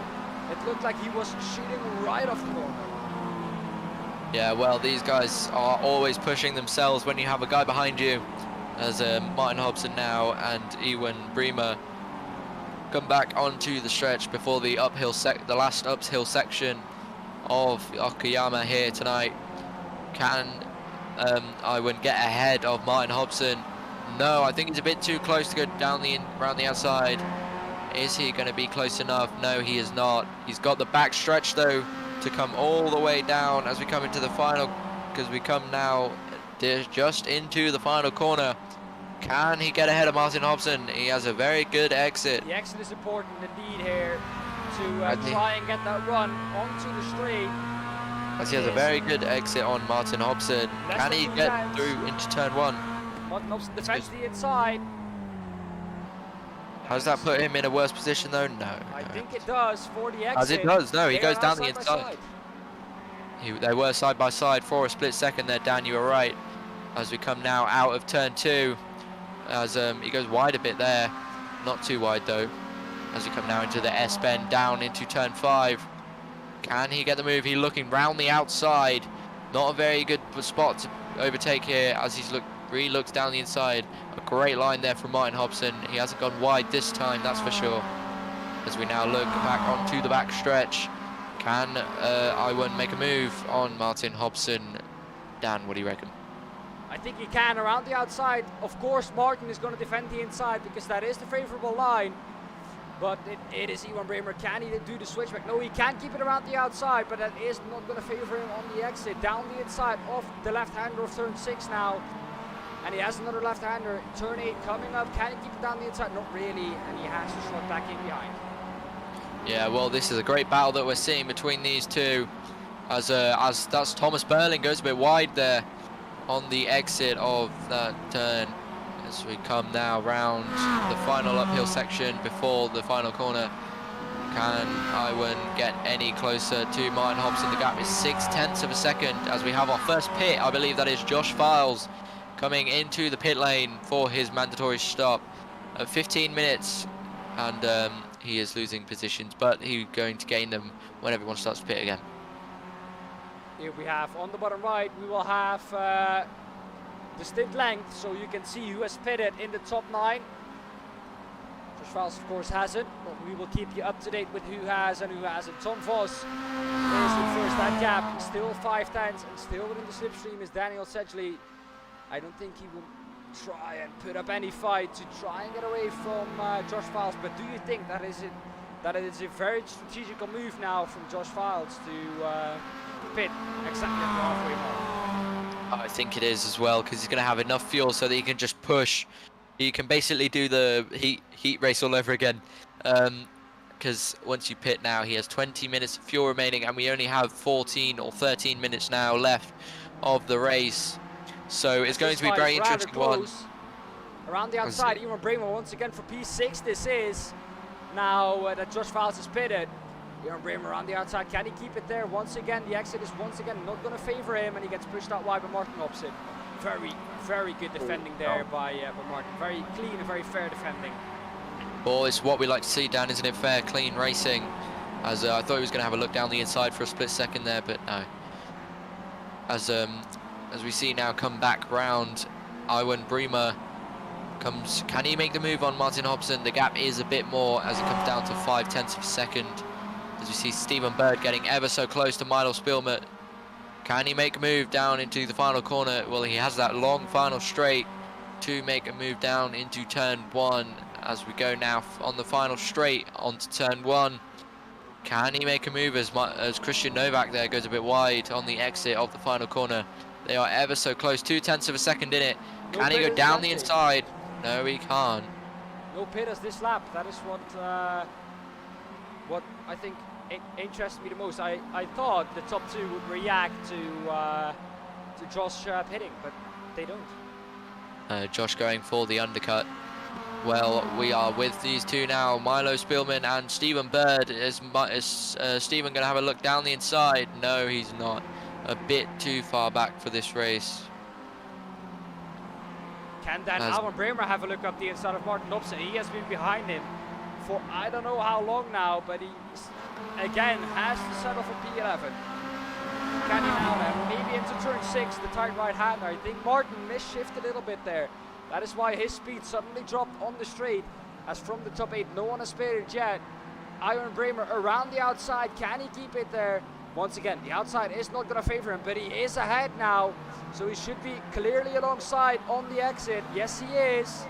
It looked like he was shooting right off the corner. Yeah, well, these guys are always pushing themselves when you have a guy behind you, as Martin Hobson now and Iwan Bremer come back onto the stretch before the last uphill section of Okayama here tonight. Can Iwan get ahead of Martin Hobson? No, I think he's a bit too close to go down around the outside. Is he going to be close enough? No, he is not. He's got the back stretch though to come all the way down as we come into the final, because we come now just into the final corner. Can he get ahead of Martin Hobson? He has a very good exit. The exit is important indeed here to try and get that run onto the straight. As he has a very good exit on Martin Hobson. Can he get through into turn 1? Martin Hobson defends the inside. Does that put him in a worse position though? No. I think it does for the exit. As it does, no, he goes down the side by inside. They were side by side for a split second there, Dan, you were right. As we come now out of turn 2, as he goes wide a bit there, not too wide though. As we come now into the S-bend down into turn 5. Can he get the move? He's looking round the outside. Not a very good spot to overtake here as he's really looks down the inside. A great line there from Martin Hobson. He hasn't gone wide this time, that's for sure. As we now look back onto the back stretch. Can I1 make a move on Martin Hobson? Dan, what do you reckon? I think he can around the outside. Of course, Martin is going to defend the inside because that is the favorable line. But it is Iwan Bremer. Can he do the switchback? No, he can keep it around the outside, but that is not going to favor him on the exit. Down the inside of the left-hander of turn 6 now. And he has another left-hander. Turn 8 coming up. Can he keep it down the inside? Not really. And he has to short back in behind. Yeah, well, this is a great battle that we're seeing between these two. As that's Thomas Berling goes a bit wide there on the exit of that turn. As we come now round the final uphill section before the final corner. Can Iwan get any closer to Martin Hobson? The gap is 0.6 of a second as we have our first pit. I believe that is Josh Files coming into the pit lane for his mandatory stop at 15 minutes. And he is losing positions, but he's going to gain them when everyone starts to pit again. Here we have on the bottom right, we will have the stint length, so you can see who has pitted in the top 9. Josh Files, of course, hasn't, but we will keep you up to date with who has and who hasn't. Tom Vos is in first. That gap still 5 tenths, and still within the slipstream is Daniel Sedgley. I don't think he will try and put up any fight to try and get away from Josh Files, but do you think that is a very strategical move now from Josh Files to pit exactly at the halfway mark? I think it is as well, because he's going to have enough fuel so that he can just push. He can basically do the heat race all over again, because once you pit now, he has 20 minutes of fuel remaining, and we only have 14 or 13 minutes now left of the race. So it's going to be a very interesting one. Around the outside, Iwan Bremer once again for P6. This is now that Josh Files is pitted. Iwan Bremer on the outside. Can he keep it there? Once again, the exit is once again not going to favor him, and he gets pushed out wide by Martin Hobson. Very, very good defending there by Martin. Very clean and very fair defending. Well, it's what we like to see, Dan, isn't it? Fair, clean racing. As I thought he was going to have a look down the inside for a split second there, but no. As we see now come back round, Iwan Bremer comes. Can he make the move on Martin Hobson? The gap is a bit more as it comes down to 0.5 of a second. As we see Stephen Bird getting ever so close to Milo Spielmer. Can he make a move down into the final corner? Well, he has that long final straight to make a move down into turn 1 as we go now on the final straight onto turn 1. Can he make a move as Christian Novak there goes a bit wide on the exit of the final corner? They are ever so close, 0.2 of a second in it. Can he go down the inside? No, he can't. No pitters this lap. That is what I think interests me the most. I thought the top 2 would react to Josh pitting, but they don't. Josh going for the undercut. Well, we are with these two now, Milo Spielman and Stephen Bird. Is Stephen going to have a look down the inside? No, he's not. A bit too far back for this race. Can then Iwan Bremer have a look up the inside of Martin Hobson? He has been behind him for I don't know how long now, but he again has to settle for P11. Can he now then? Maybe into turn 6, the tight right hander. I think Martin misshifted a little bit there. That is why his speed suddenly dropped on the straight, as from the top 8 no one has pitted yet. Iwan Bremer around the outside. Can he keep it there? Once again, the outside is not going to favor him, but he is ahead now. So he should be clearly alongside on the exit. Yes, he is.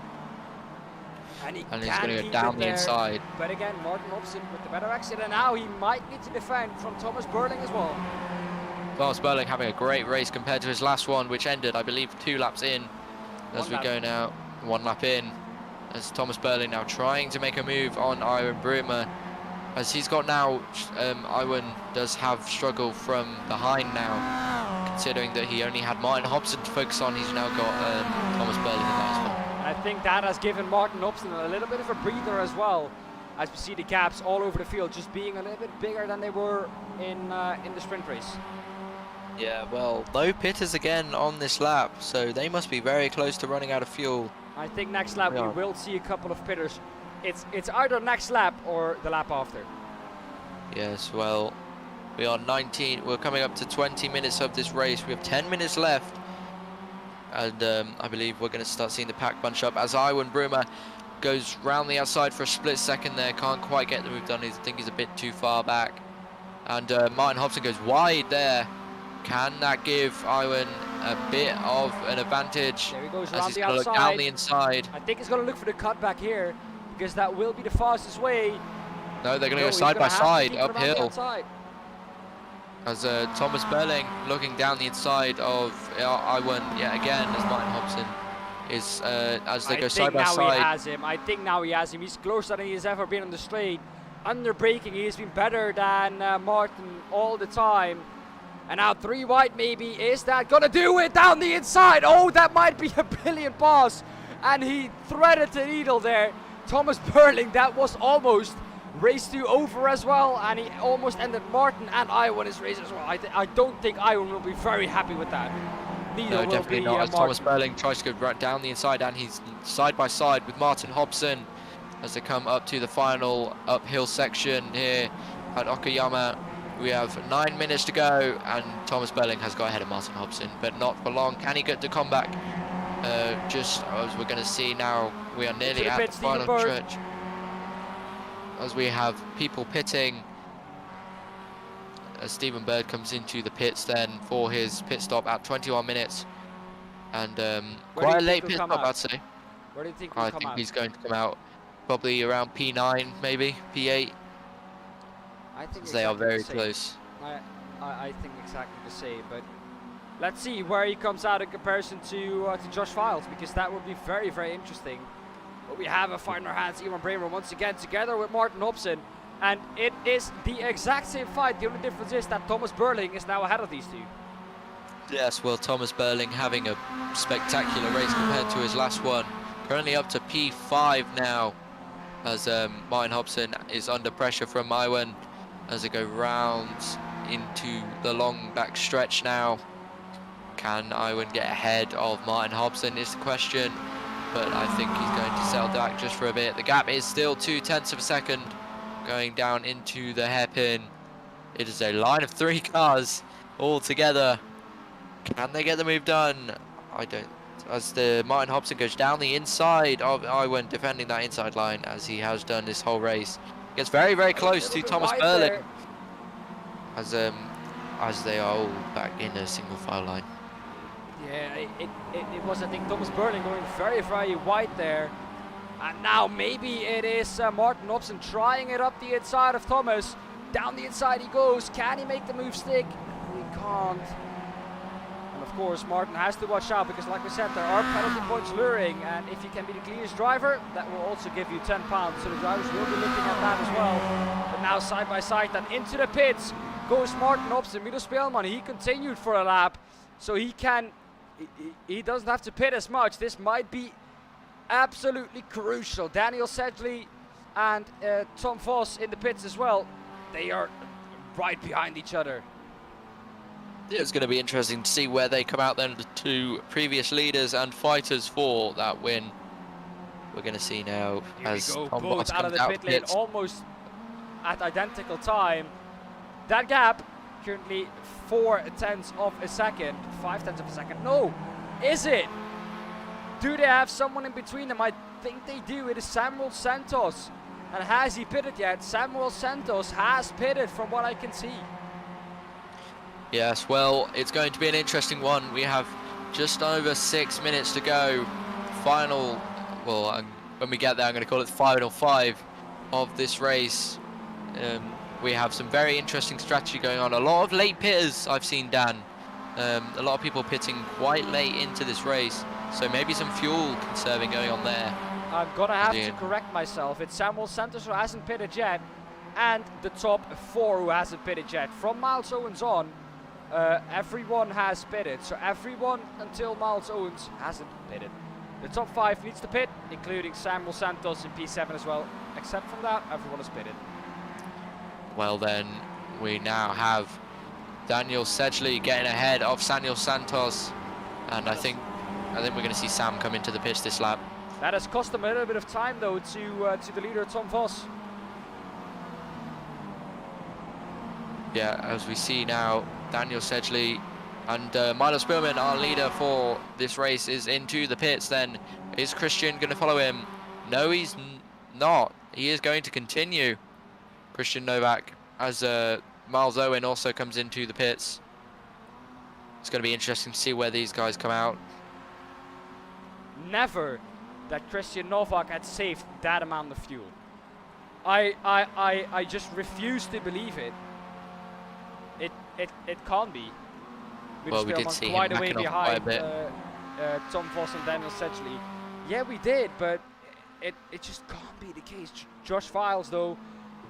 And he's going to go down the inside. But again, Martin Hobson with the better exit. And now he might need to defend from Thomas Berling as well. Thomas Berling having a great race compared to his last one, which ended, I believe, 2 laps in. As we go now, 1 lap in. As Thomas Berling now trying to make a move on Iwan Bremer. as he's got now, Iwan does have struggle from behind now, considering that he only had Martin Hobson to focus on. He's now got Thomas Burling in that as well. I think that has given Martin Hobson a little bit of a breather as well, as we see the gaps all over the field just being a little bit bigger than they were in the sprint race. Yeah, well, no pitters again on this lap, so they must be very close to running out of fuel. I think next lap we will see a couple of pitters. It's either next lap or the lap after. Yes, well, we are 19. We're coming up to 20 minutes of this race. We have 10 minutes left, and I believe we're going to start seeing the pack bunch up as Iwan Bruma goes round the outside for a split second there. Can't quite get the move done. I think he's a bit too far back, and Martin Hobson goes wide there. Can that give Iwan a bit of an advantage? There he goes as around he's the gonna outside. look down the inside. I think he's going to look for the cutback here, because that will be the fastest way. No, they're going to go side by side uphill. As Thomas Burling looking down the inside of Iwan yet again, as Martin Hobson is as they go side by side. I think now he has him. He's closer than he has ever been on the straight. Under braking, he has been better than Martin all the time. And now 3 wide maybe. Is that gonna do it down the inside? Oh, that might be a brilliant pass. And he threaded the needle there. Thomas Burling, that was almost race 2 over as well. And he almost ended Martin and Iwan his race as well. I don't think Iwan will be very happy with that. No, definitely not. As Thomas Burling tries to go right down the inside, and he's side by side with Martin Hobson as they come up to the final uphill section here at Okayama. We have 9 minutes to go, and Thomas Burling has got ahead of Martin Hobson, but not for long. Can he get the comeback? Just as we're going to see now, we are nearly at the final stretch. As we have people pitting, as Stephen Bird comes into the pits then for his pit stop at 21 minutes. And quite a late pit stop, I'd say. Where do you think he'll come out? I think he's going to come out probably around P9, maybe P8. I think they are very close. I think exactly the same, but let's see where he comes out in comparison to Josh Files, because that would be very, very interesting. But we have a fight in our hands. Iwan Bruma once again together with Martin Hobson, and it is the exact same fight. The only difference is that Thomas Burling is now ahead of these two. Yes, well, Thomas Burling having a spectacular race compared to his last one. Currently up to P5 now, as Martin Hobson is under pressure from Iwan as they go round into the long back stretch now. Can Iwan get ahead of Martin Hobson is the question, but I think he's going to settle back just for a bit. The gap is still 0.2 of a second going down into the hairpin. It is a line of 3 cars all together. Can they get the move done? I don't. As the Martin Hobson goes down the inside of Iwan, defending that inside line as he has done this whole race. Gets very, very close to Thomas Burling as they are all back in a single file line. Yeah, it was, I think, Thomas Burling going very, very wide there. And now maybe it is Martin Hobson trying it up the inside of Thomas. Down the inside he goes. Can he make the move stick? He can't. And of course, Martin has to watch out, because like we said, there are penalty points luring, and if you can be the cleanest driver, that will also give you £10. So the drivers will be looking at that as well. But now side by side, then into the pits goes Martin Hobson. Milo Spelman, he continued for a lap, so he doesn't have to pit as much. This might be absolutely crucial. Daniel Sedgley and Tom Voss in the pits as well. They are right behind each other. It's going to be interesting to see where they come out then, the 2 previous leaders and fighters for that win. We're going to see now as Tom both Voss out of comes the pit lane almost at identical time. That gap currently 0.4 of a second, 0.5 of a second. No, is it? Do they have someone in between them? I think they do. It is Samuel Santos. And has he pitted yet? Samuel Santos has pitted from what I can see. Yes, well, it's going to be an interesting one. We have just over 6 minutes to go. Final, well, when we get there, I'm going to call it the final 5 of this race. We have some very interesting strategy going on. A lot of late pitters I've seen, Dan. A lot of people pitting quite late into this race. So maybe some fuel conserving going on there. I'm going to have to correct myself. It's Samuel Santos who hasn't pitted yet. and the top 4 who hasn't pitted yet. From Miles Owens on, everyone has pitted. So everyone until Miles Owens hasn't pitted. The top 5 needs to pit, including Samuel Santos in P7 as well. Except from that, everyone has pitted. Well then, we now have Daniel Sedgley getting ahead of Samuel Santos, and I think we're going to see Sam come into the pitch this lap. That has cost them a little bit of time though to the leader Tom Vos. Yeah, as we see now, Daniel Sedgley and Milo Spielman, our leader for this race, is into the pits. Then is Christian going to follow him? No, he's not. He is going to continue. Christian Novak, as Miles Owen also comes into the pits. It's going to be interesting to see where these guys come out. Never that Christian Novak had saved that amount of fuel. I just refuse to believe it. It can't be. Well, we did see him quite a way backing off quite a behind bit. Tom Vos and Daniel Sedgley. Yeah, we did, but it just can't be the case. Josh Files, though,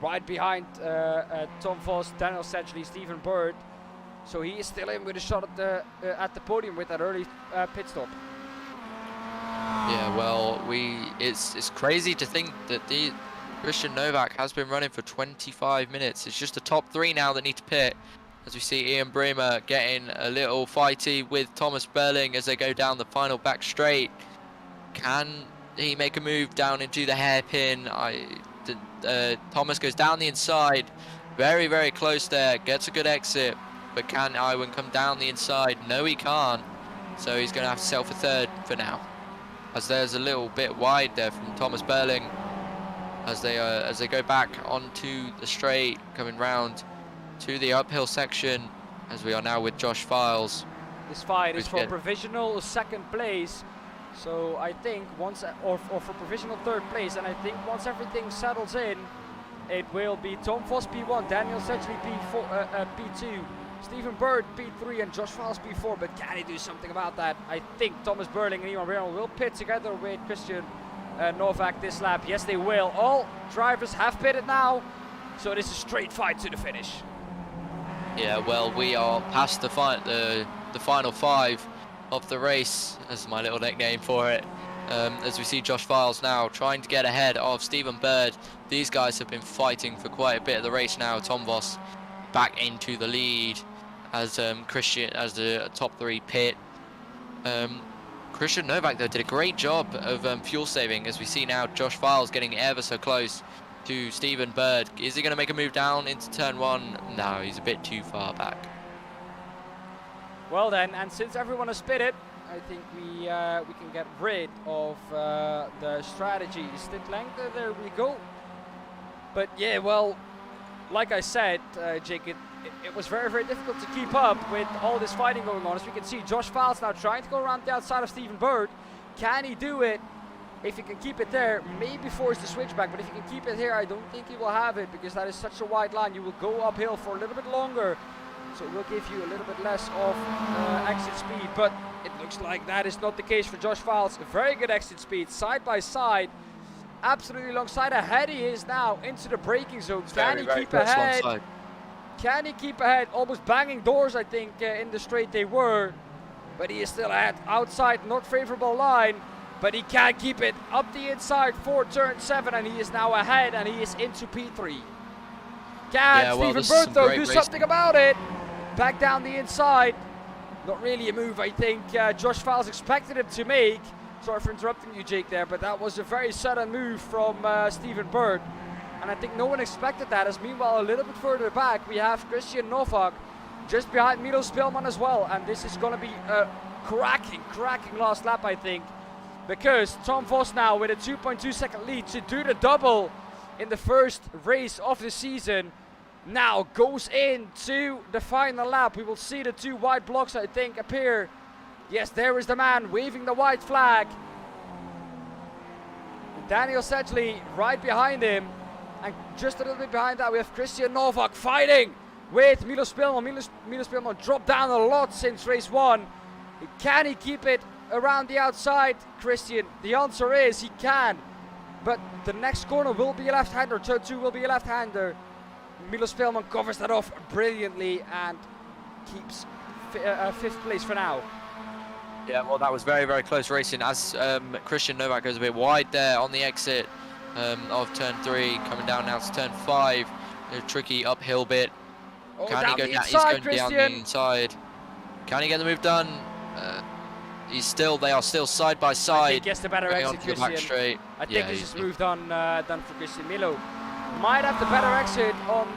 right behind Tom Vos, Daniel Sedgley, Stephen Bird. So he is still in with a shot at the podium with that early pit stop. Yeah, well, it's crazy to think that Christian Novak has been running for 25 minutes. It's just the top 3 now that need to pit. As we see Ian Bremer getting a little fighty with Thomas Berling as they go down the final back straight. Can he make a move down into the hairpin? Thomas goes down the inside, very, very close there, gets a good exit, but can Iwan come down the inside? No, he can't. So he's going to have to settle for 3rd for now. As there's a little bit wide there from Thomas Berling as they go back onto the straight, coming round to the uphill section, as we are now with Josh Files. This fight is for provisional 2nd place, so I think once, or for provisional 3rd place, and I think once everything settles in, it will be Tom Vos P1, Daniel Sedgley P2, Stephen Bird P3, and Josh Files P4. But can he do something about that? I think Thomas Berling and Iwan Bremer will pit together with Christian Novak this lap. Yes, they will. All drivers have pitted now, so it is a straight fight to the finish. Yeah, well, we are past the final 5 of the race, as my little nickname for it. As we see Josh Files now trying to get ahead of Stephen Bird. These guys have been fighting for quite a bit of the race now. Tom Vos back into the lead as Christian as the top 3 pit. Christian Novak though did a great job of fuel saving, as we see now Josh Files getting ever so close to Stephen Bird. Is he going to make a move down into turn 1? No, he's a bit too far back. Well then, and since everyone has pitted, I think we can get rid of the strategy stint length. There we go. But yeah, well, like I said, Jake, it was very, very difficult to keep up with all this fighting going on. As we can see, Josh Files now trying to go around the outside of Stephen Bird. Can he do it? If he can keep it there, maybe force the switchback, but if he can keep it here, I don't think he will have it, because that is such a wide line. You will go uphill for a little bit longer, so it will give you a little bit less of exit speed, but it looks like that is not the case for Josh Files. A very good exit speed, side by side, absolutely alongside. Ahead he is now into the braking zone. Can he keep ahead? Can he keep ahead? Almost banging doors, I think, in the straight they were, but he is still ahead. Outside, not favorable line. But he can keep it up the inside for turn 7, and he is now ahead, and he is into P3. Can Stephen Bird, though, do something about it? Back down the inside. Not really a move, I think, Josh Files expected him to make. Sorry for interrupting you, Jake, there, but that was a very sudden move from Stephen Bird. And I think no one expected that, as meanwhile, a little bit further back, we have Christian Novak just behind Milo Spillman as well. And this is going to be a cracking last lap, I think. Because Tom Vos now with a 2.2 second lead to do the double in the first race of the season now goes into the final lap. We will see the 2 white blocks, I think, appear. Yes, there is the man waving the white flag. Daniel Sedgley right behind him. And just a little bit behind that we have Christian Novak fighting with Milo Spillman. Milo Spillman dropped down a lot since race 1. Can he keep it around the outside, Christian? The answer is he can, but the next corner will be a left-hander. Turn 2 will be a left-hander. Milos Spelman covers that off brilliantly and keeps 5th place for now. Yeah, well, that was very, very close racing as Christian Novak goes a bit wide there on the exit of turn 3, coming down now to turn 5. A tricky uphill bit. Oh, Can down he go the down? inside, He's going Christian. down the inside. Can he get the move done? They are still side by side. I think he has the better going exit, onto the back Christian. straight. I think this is moved on done for Christian. Milo might have the better exit on,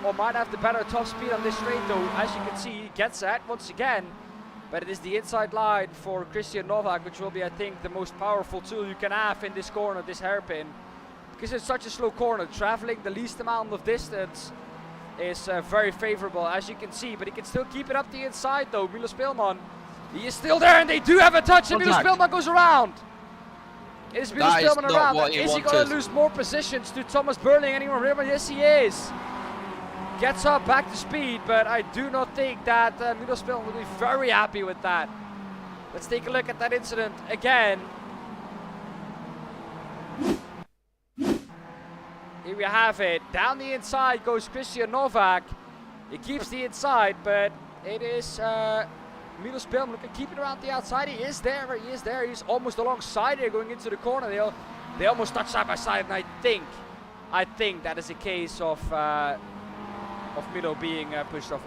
or might have the better top speed on this straight though. As you can see, he gets that once again. But it is the inside line for Christian Novak, which will be, I think, the most powerful tool you can have in this corner, this hairpin. Because it's such a slow corner, traveling the least amount of distance is very favorable, as you can see. But he can still keep it up the inside though. Milos Spelman, he is still there, and they do have a touch, and Milos Spelman goes around. It is Milos Spelman around. Is he going to lose more positions to Thomas Burling anymore? Yes, he is. Gets up back to speed, but I do not think that Milos Spelman will be very happy with that. Let's take a look at that incident again. Here we have it. Down the inside goes Christian Novak. He keeps the inside, but it is Milos Spelman looking keep it around the outside. He is there. He is there. He's almost alongside here going into the corner. They almost touch side by side, and I think that is a case of Milo being pushed off.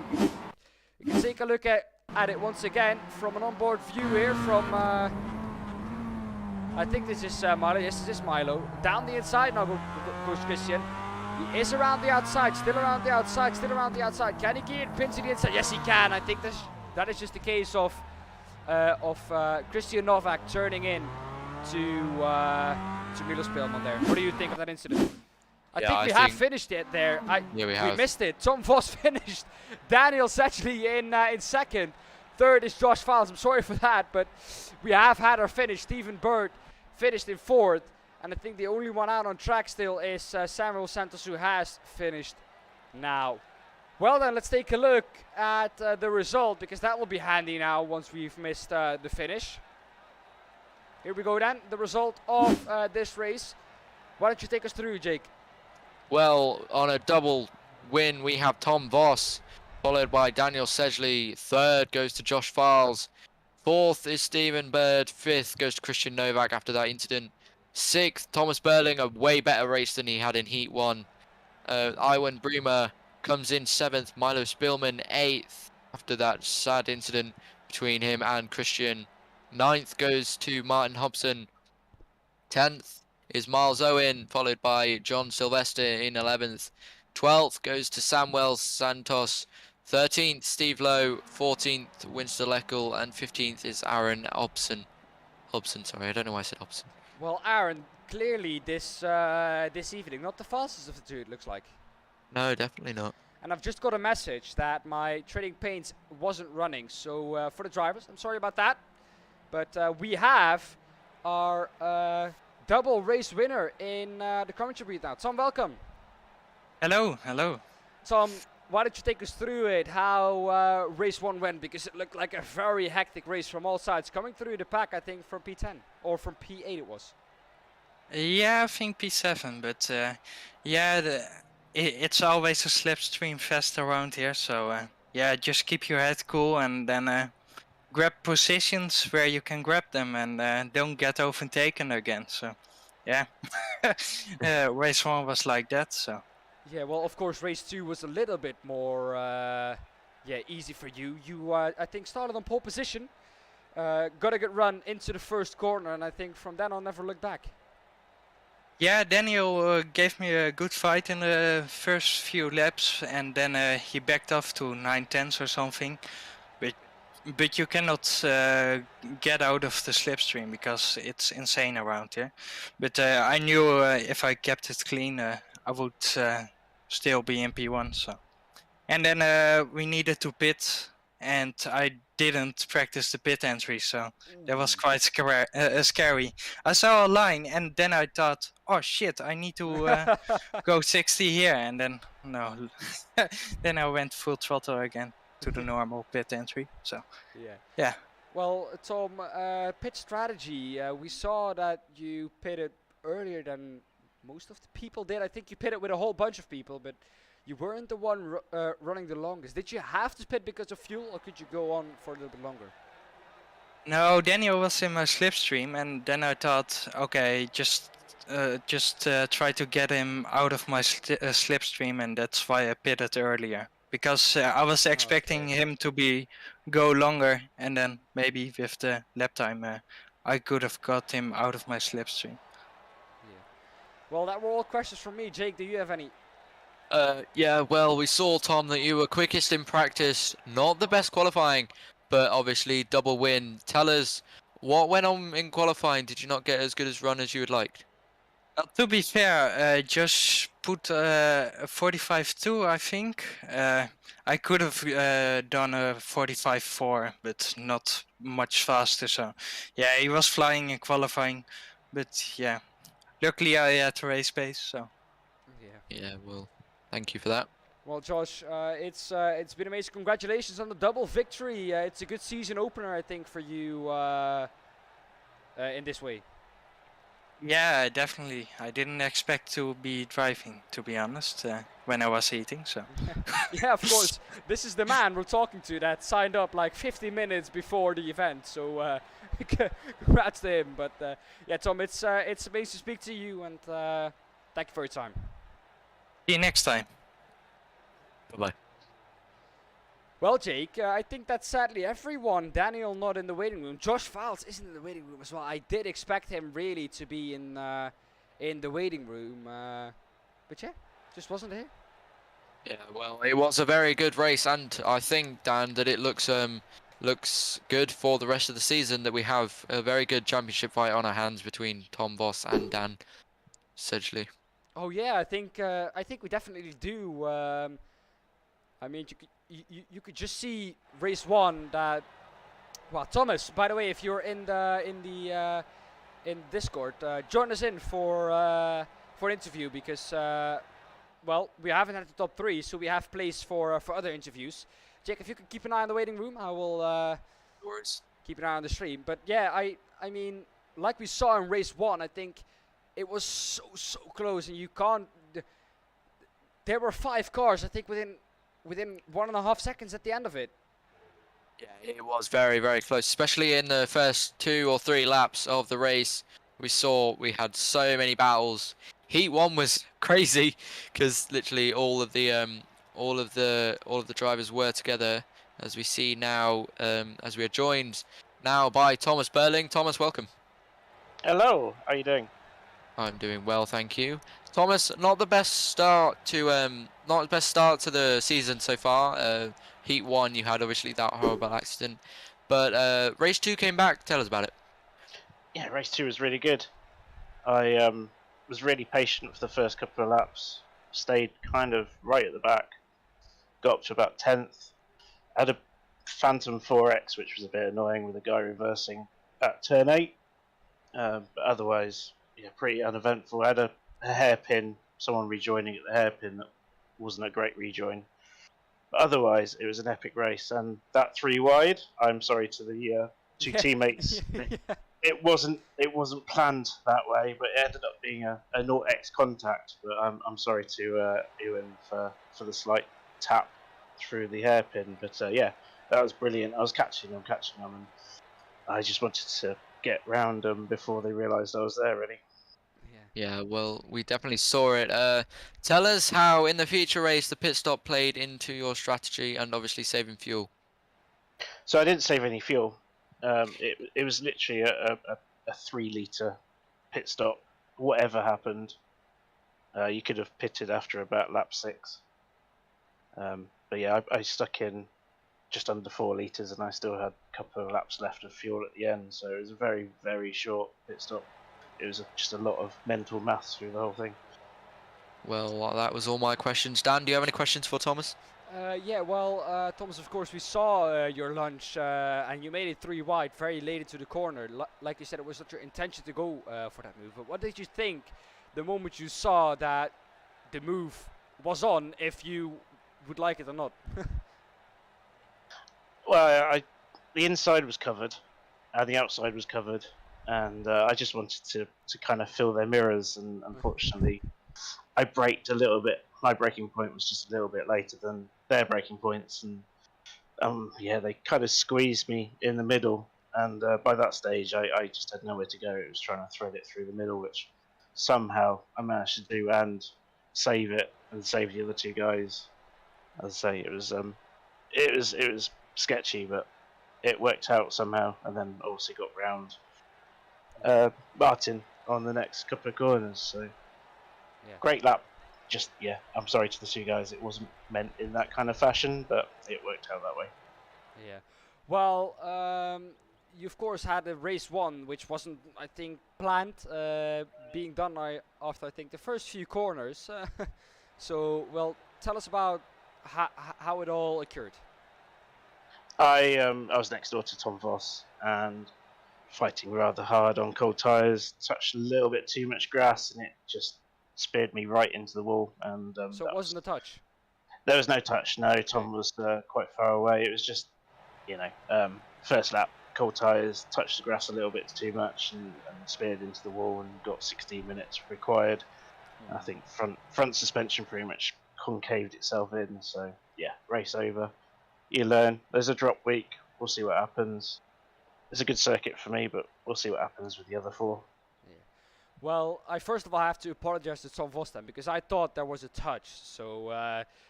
You can take a look at it once again from an onboard view here from I think this is Milo. Yes, this is Milo. Down the inside now goes Christian. He is around the outside, still around the outside, still around the outside. Can he get it pinned to the inside? Yes, he can. I think that is just a case of Christian Novak turning in to Milos Spelman there. What do you think of that incident? I think we have finished it there. We missed it. Tom Vos finished. Daniel Setchley in 2nd. 3rd is Josh Files. I'm sorry for that, but we have had our finish. Stephen Bird finished in 4th. And I think the only one out on track still is Samuel Santos, who has finished now. Well then, let's take a look at the result, because that will be handy now once we've missed the finish. Here we go then. The result of this race. Why don't you take us through, Jake? Well, on a double win, we have Tom Voss, followed by Daniel Sedgley. 3rd goes to Josh Files. 4th is Stephen Bird. 5th goes to Christian Novak after that incident. 6th, Thomas Burling, a way better race than he had in Heat 1. Iwan Bremer comes in 7th. Milo Spelman 8th after that sad incident between him and Christian. 9th goes to Martin Hobson. 10th is Miles Owen, followed by John Sylvester in 11th. 12th goes to Samuel Santos. 13th, Steve Lowe. 14th, Winston Leckel. And 15th is Aaron Hobson. Sorry, I don't know why I said Hobson. Well, Aaron, clearly this evening, not the fastest of the two, it looks like. No, definitely not. And I've just got a message that my trading paints wasn't running. So for the drivers, I'm sorry about that. But we have our double race winner in the commentary booth now. Tom, welcome. Hello, hello. Tom, why don't you take us through it, how race 1 went, because it looked like a very hectic race from all sides. Coming through the pack, I think, from P10, or from P8 it was. Yeah, I think P7, but yeah, it's always a slipstream fest around here, so yeah, just keep your head cool and then grab positions where you can grab them and don't get overtaken again, so yeah. Race 1 was like that, so. Yeah, well, of course, race 2 was a little bit more easy for you. You, I think, started on pole position, got a good run into the first corner, and I think from then on never looked back. Yeah, Daniel gave me a good fight in the first few laps, and then he backed off to 9/10 or something. But you cannot get out of the slipstream because it's insane around here. But I knew if I kept it clean, I would still be in P1. So, and then we needed to pit, and I didn't practice the pit entry, so that was quite scary. I saw a line, and then I thought, oh shit, I need to go 60 here, and then no, then I went full throttle again to the normal pit entry. So yeah. Well, Tom, pit strategy. We saw that you pitted earlier than most of the people did. I think you pitted with a whole bunch of people, but you weren't the one running the longest. Did you have to pit because of fuel, or could you go on for a little bit longer? No, Daniel was in my slipstream, and then I thought, okay, just try to get him out of my slipstream, and that's why I pitted earlier. Because I was expecting him to go longer, and then maybe with the lap time, I could have got him out of my slipstream. Yeah. Well, that were all questions from me. Jake, do you have any? Yeah, well, we saw, Tom, that you were quickest in practice, not the best qualifying, but obviously double win. Tell us, what went on in qualifying? Did you not get as good as run as you would like? To be fair, Josh put a 45.2, I think. I could have done a 45.4, but not much faster. So, yeah, he was flying in qualifying, but yeah, luckily I had race pace. So. Yeah, well, thank you for that. Well, Josh, it's been amazing. Congratulations on the double victory. It's a good season opener, I think, for you in this way. Yeah, definitely. I didn't expect to be driving, to be honest, when I was eating. So. Yeah, of course. This is the man we're talking to that signed up like 50 minutes before the event. So congrats to him. But yeah, Tom, it's amazing to speak to you, and thank you for your time. See you next time. Bye-bye. Well, Jake, I think that's sadly everyone. Daniel not in the waiting room. Josh Files isn't in the waiting room as well. I did expect him really to be in the waiting room, but yeah, just wasn't here. Yeah, well, it was a very good race, and I think, Dan, that it looks good for the rest of the season, that we have a very good championship fight on our hands between Tom Voss and Dan Sedgley. Oh yeah, I think we definitely do. I mean, you could just see race one that. Well, Thomas, by the way, if you're in Discord, join us in for an interview, because well, we haven't had the top 3, so we have place for other interviews. Jake, if you could keep an eye on the waiting room, I will keep an eye on the stream. But yeah, I mean, like we saw in race 1, I think it was so close, and you can't. There were 5 cars, I think, within 1.5 seconds at the end of it. Yeah, it was very, very close, especially in the first 2 or 3 laps of the race. We had so many battles. Heat 1 was crazy, because literally all of the drivers were together, as we see now, as we are joined now by Thomas Burling. Thomas, welcome. Hello, how are you doing? I'm doing well, thank you. Thomas, not the best start to the season so far. Heat 1, you had obviously that horrible accident, but race 2 came back. Tell us about it. Yeah, race 2 was really good. I was really patient for the first couple of laps. Stayed kind of right at the back. Got up to about 10th. Had a Phantom 4X, which was a bit annoying with a guy reversing at turn 8. But otherwise, yeah, pretty uneventful. I had a hairpin, someone rejoining at the hairpin that wasn't a great rejoin. But otherwise, it was an epic race. And that 3 wide, I'm sorry to the 2 teammates. It wasn't planned that way, but it ended up being a 0x contact. But I'm sorry to Ewan for the slight tap through the hairpin. But yeah, that was brilliant. I was catching them, and I just wanted to get round them before they realised I was there, really. Yeah, well, we definitely saw it. Tell us how, in the feature race, the pit stop played into your strategy and obviously saving fuel. So I didn't save any fuel. It was literally a 3-litre pit stop. Whatever happened, you could have pitted after about lap 6. But yeah, I stuck in just under 4 litres, and I still had a couple of laps left of fuel at the end. So it was a very, very short pit stop. It was just a lot of mental maths through the whole thing. Well, that was all my questions. Dan, do you have any questions for Thomas? Yeah, well, Thomas, of course, we saw your lunch, and you made it 3 wide very late into the corner. Like you said, it was not your intention to go for that move. But what did you think the moment you saw that the move was on, if you would like it or not? Well, the inside was covered, and the outside was covered, and I just wanted to kind of fill their mirrors, and unfortunately, I braked a little bit my braking point was just a little bit later than their braking points, and yeah, they kind of squeezed me in the middle. And by that stage, I just had nowhere to go. It was trying to thread it through the middle, which somehow I managed to do and save it and save the other two guys. As I say, it was sketchy, but it worked out somehow. And then obviously got round Martin on the next couple of corners. So Yeah. great lap. Just yeah, I'm sorry to the two guys. It wasn't meant in that kind of fashion, but it worked out that way. Yeah. Well, you of course had a race one, which wasn't, I think, planned, being done after I think the first few corners. So, well, tell us about how it all occurred. I was next door to Tom Voss and fighting rather hard on cold tyres. Touched a little bit too much grass, and it just speared me right into the wall. And So it wasn't a touch. there was no touch. No, Tom was quite far away. It was just, you know, first lap, cold tyres, touched the grass a little bit too much, and speared into the wall, and got 16 minutes required. I think front suspension pretty much concaved itself in. So yeah, race over. You learn. There's a drop week. We'll see what happens. It's a good circuit for me, but we'll see what happens with the other four. Yeah. Well, I first of all have to apologize to Tom Vos then, because I thought there was a touch. So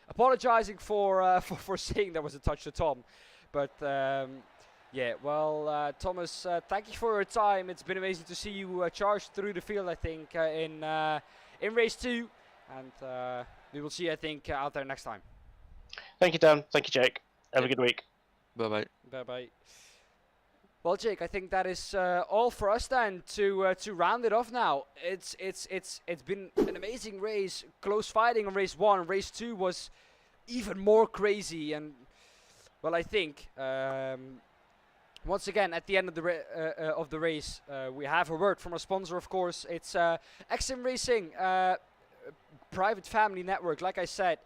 apologizing for saying there was a touch to Tom. But yeah, well, Thomas, thank you for your time. It's been amazing to see you charge through the field, I think, in race 2. And we will see you, I think, out there next time. Thank you, Dan. Thank you, Jake. Have a good week. Bye-bye. Bye-bye. Well, Jake, I think that is all for us then to round it off now. It's been an amazing race, close fighting on race 1. Race 2 was even more crazy, and well, I think once again at the end of the race, we have a word from our sponsor, of course. It's XM Racing, private family network. Like I said,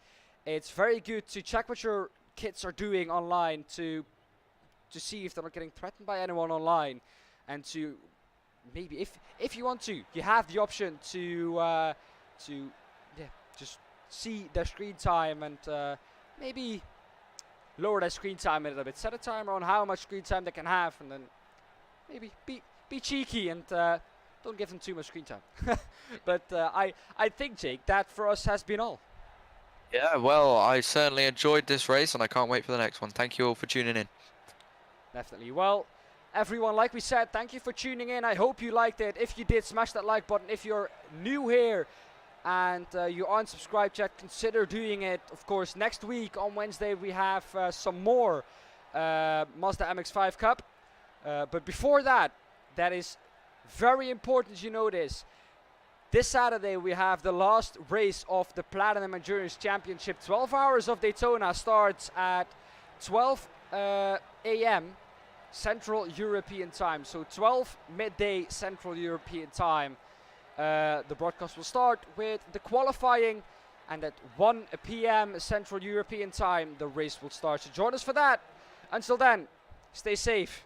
it's very good to check what your kids are doing online to see if they're not getting threatened by anyone online, and to maybe if you want to, you have the option to yeah, just see their screen time and maybe lower their screen time a little bit. Set a timer on how much screen time they can have, and then maybe be cheeky and don't give them too much screen time. But I think, Jake, that for us has been all. Yeah, well, I certainly enjoyed this race, and I can't wait for the next one. Thank you all for tuning in. Definitely. Well, everyone, like we said, thank you for tuning in. I hope you liked it. If you did, smash that like button. If you're new here and you aren't subscribed yet, consider doing it. Of course, next week on Wednesday we have some more Mazda MX5 Cup. But before that, that is very important you know this. This Saturday we have the last race of the Platinum Endurance Championship. 12 Hours of Daytona starts at 12 a.m. Central European time. So 12 midday Central European time. The broadcast will start with the qualifying, and at 1 p.m. Central European time the race will start. So join us for that. Until then, stay safe.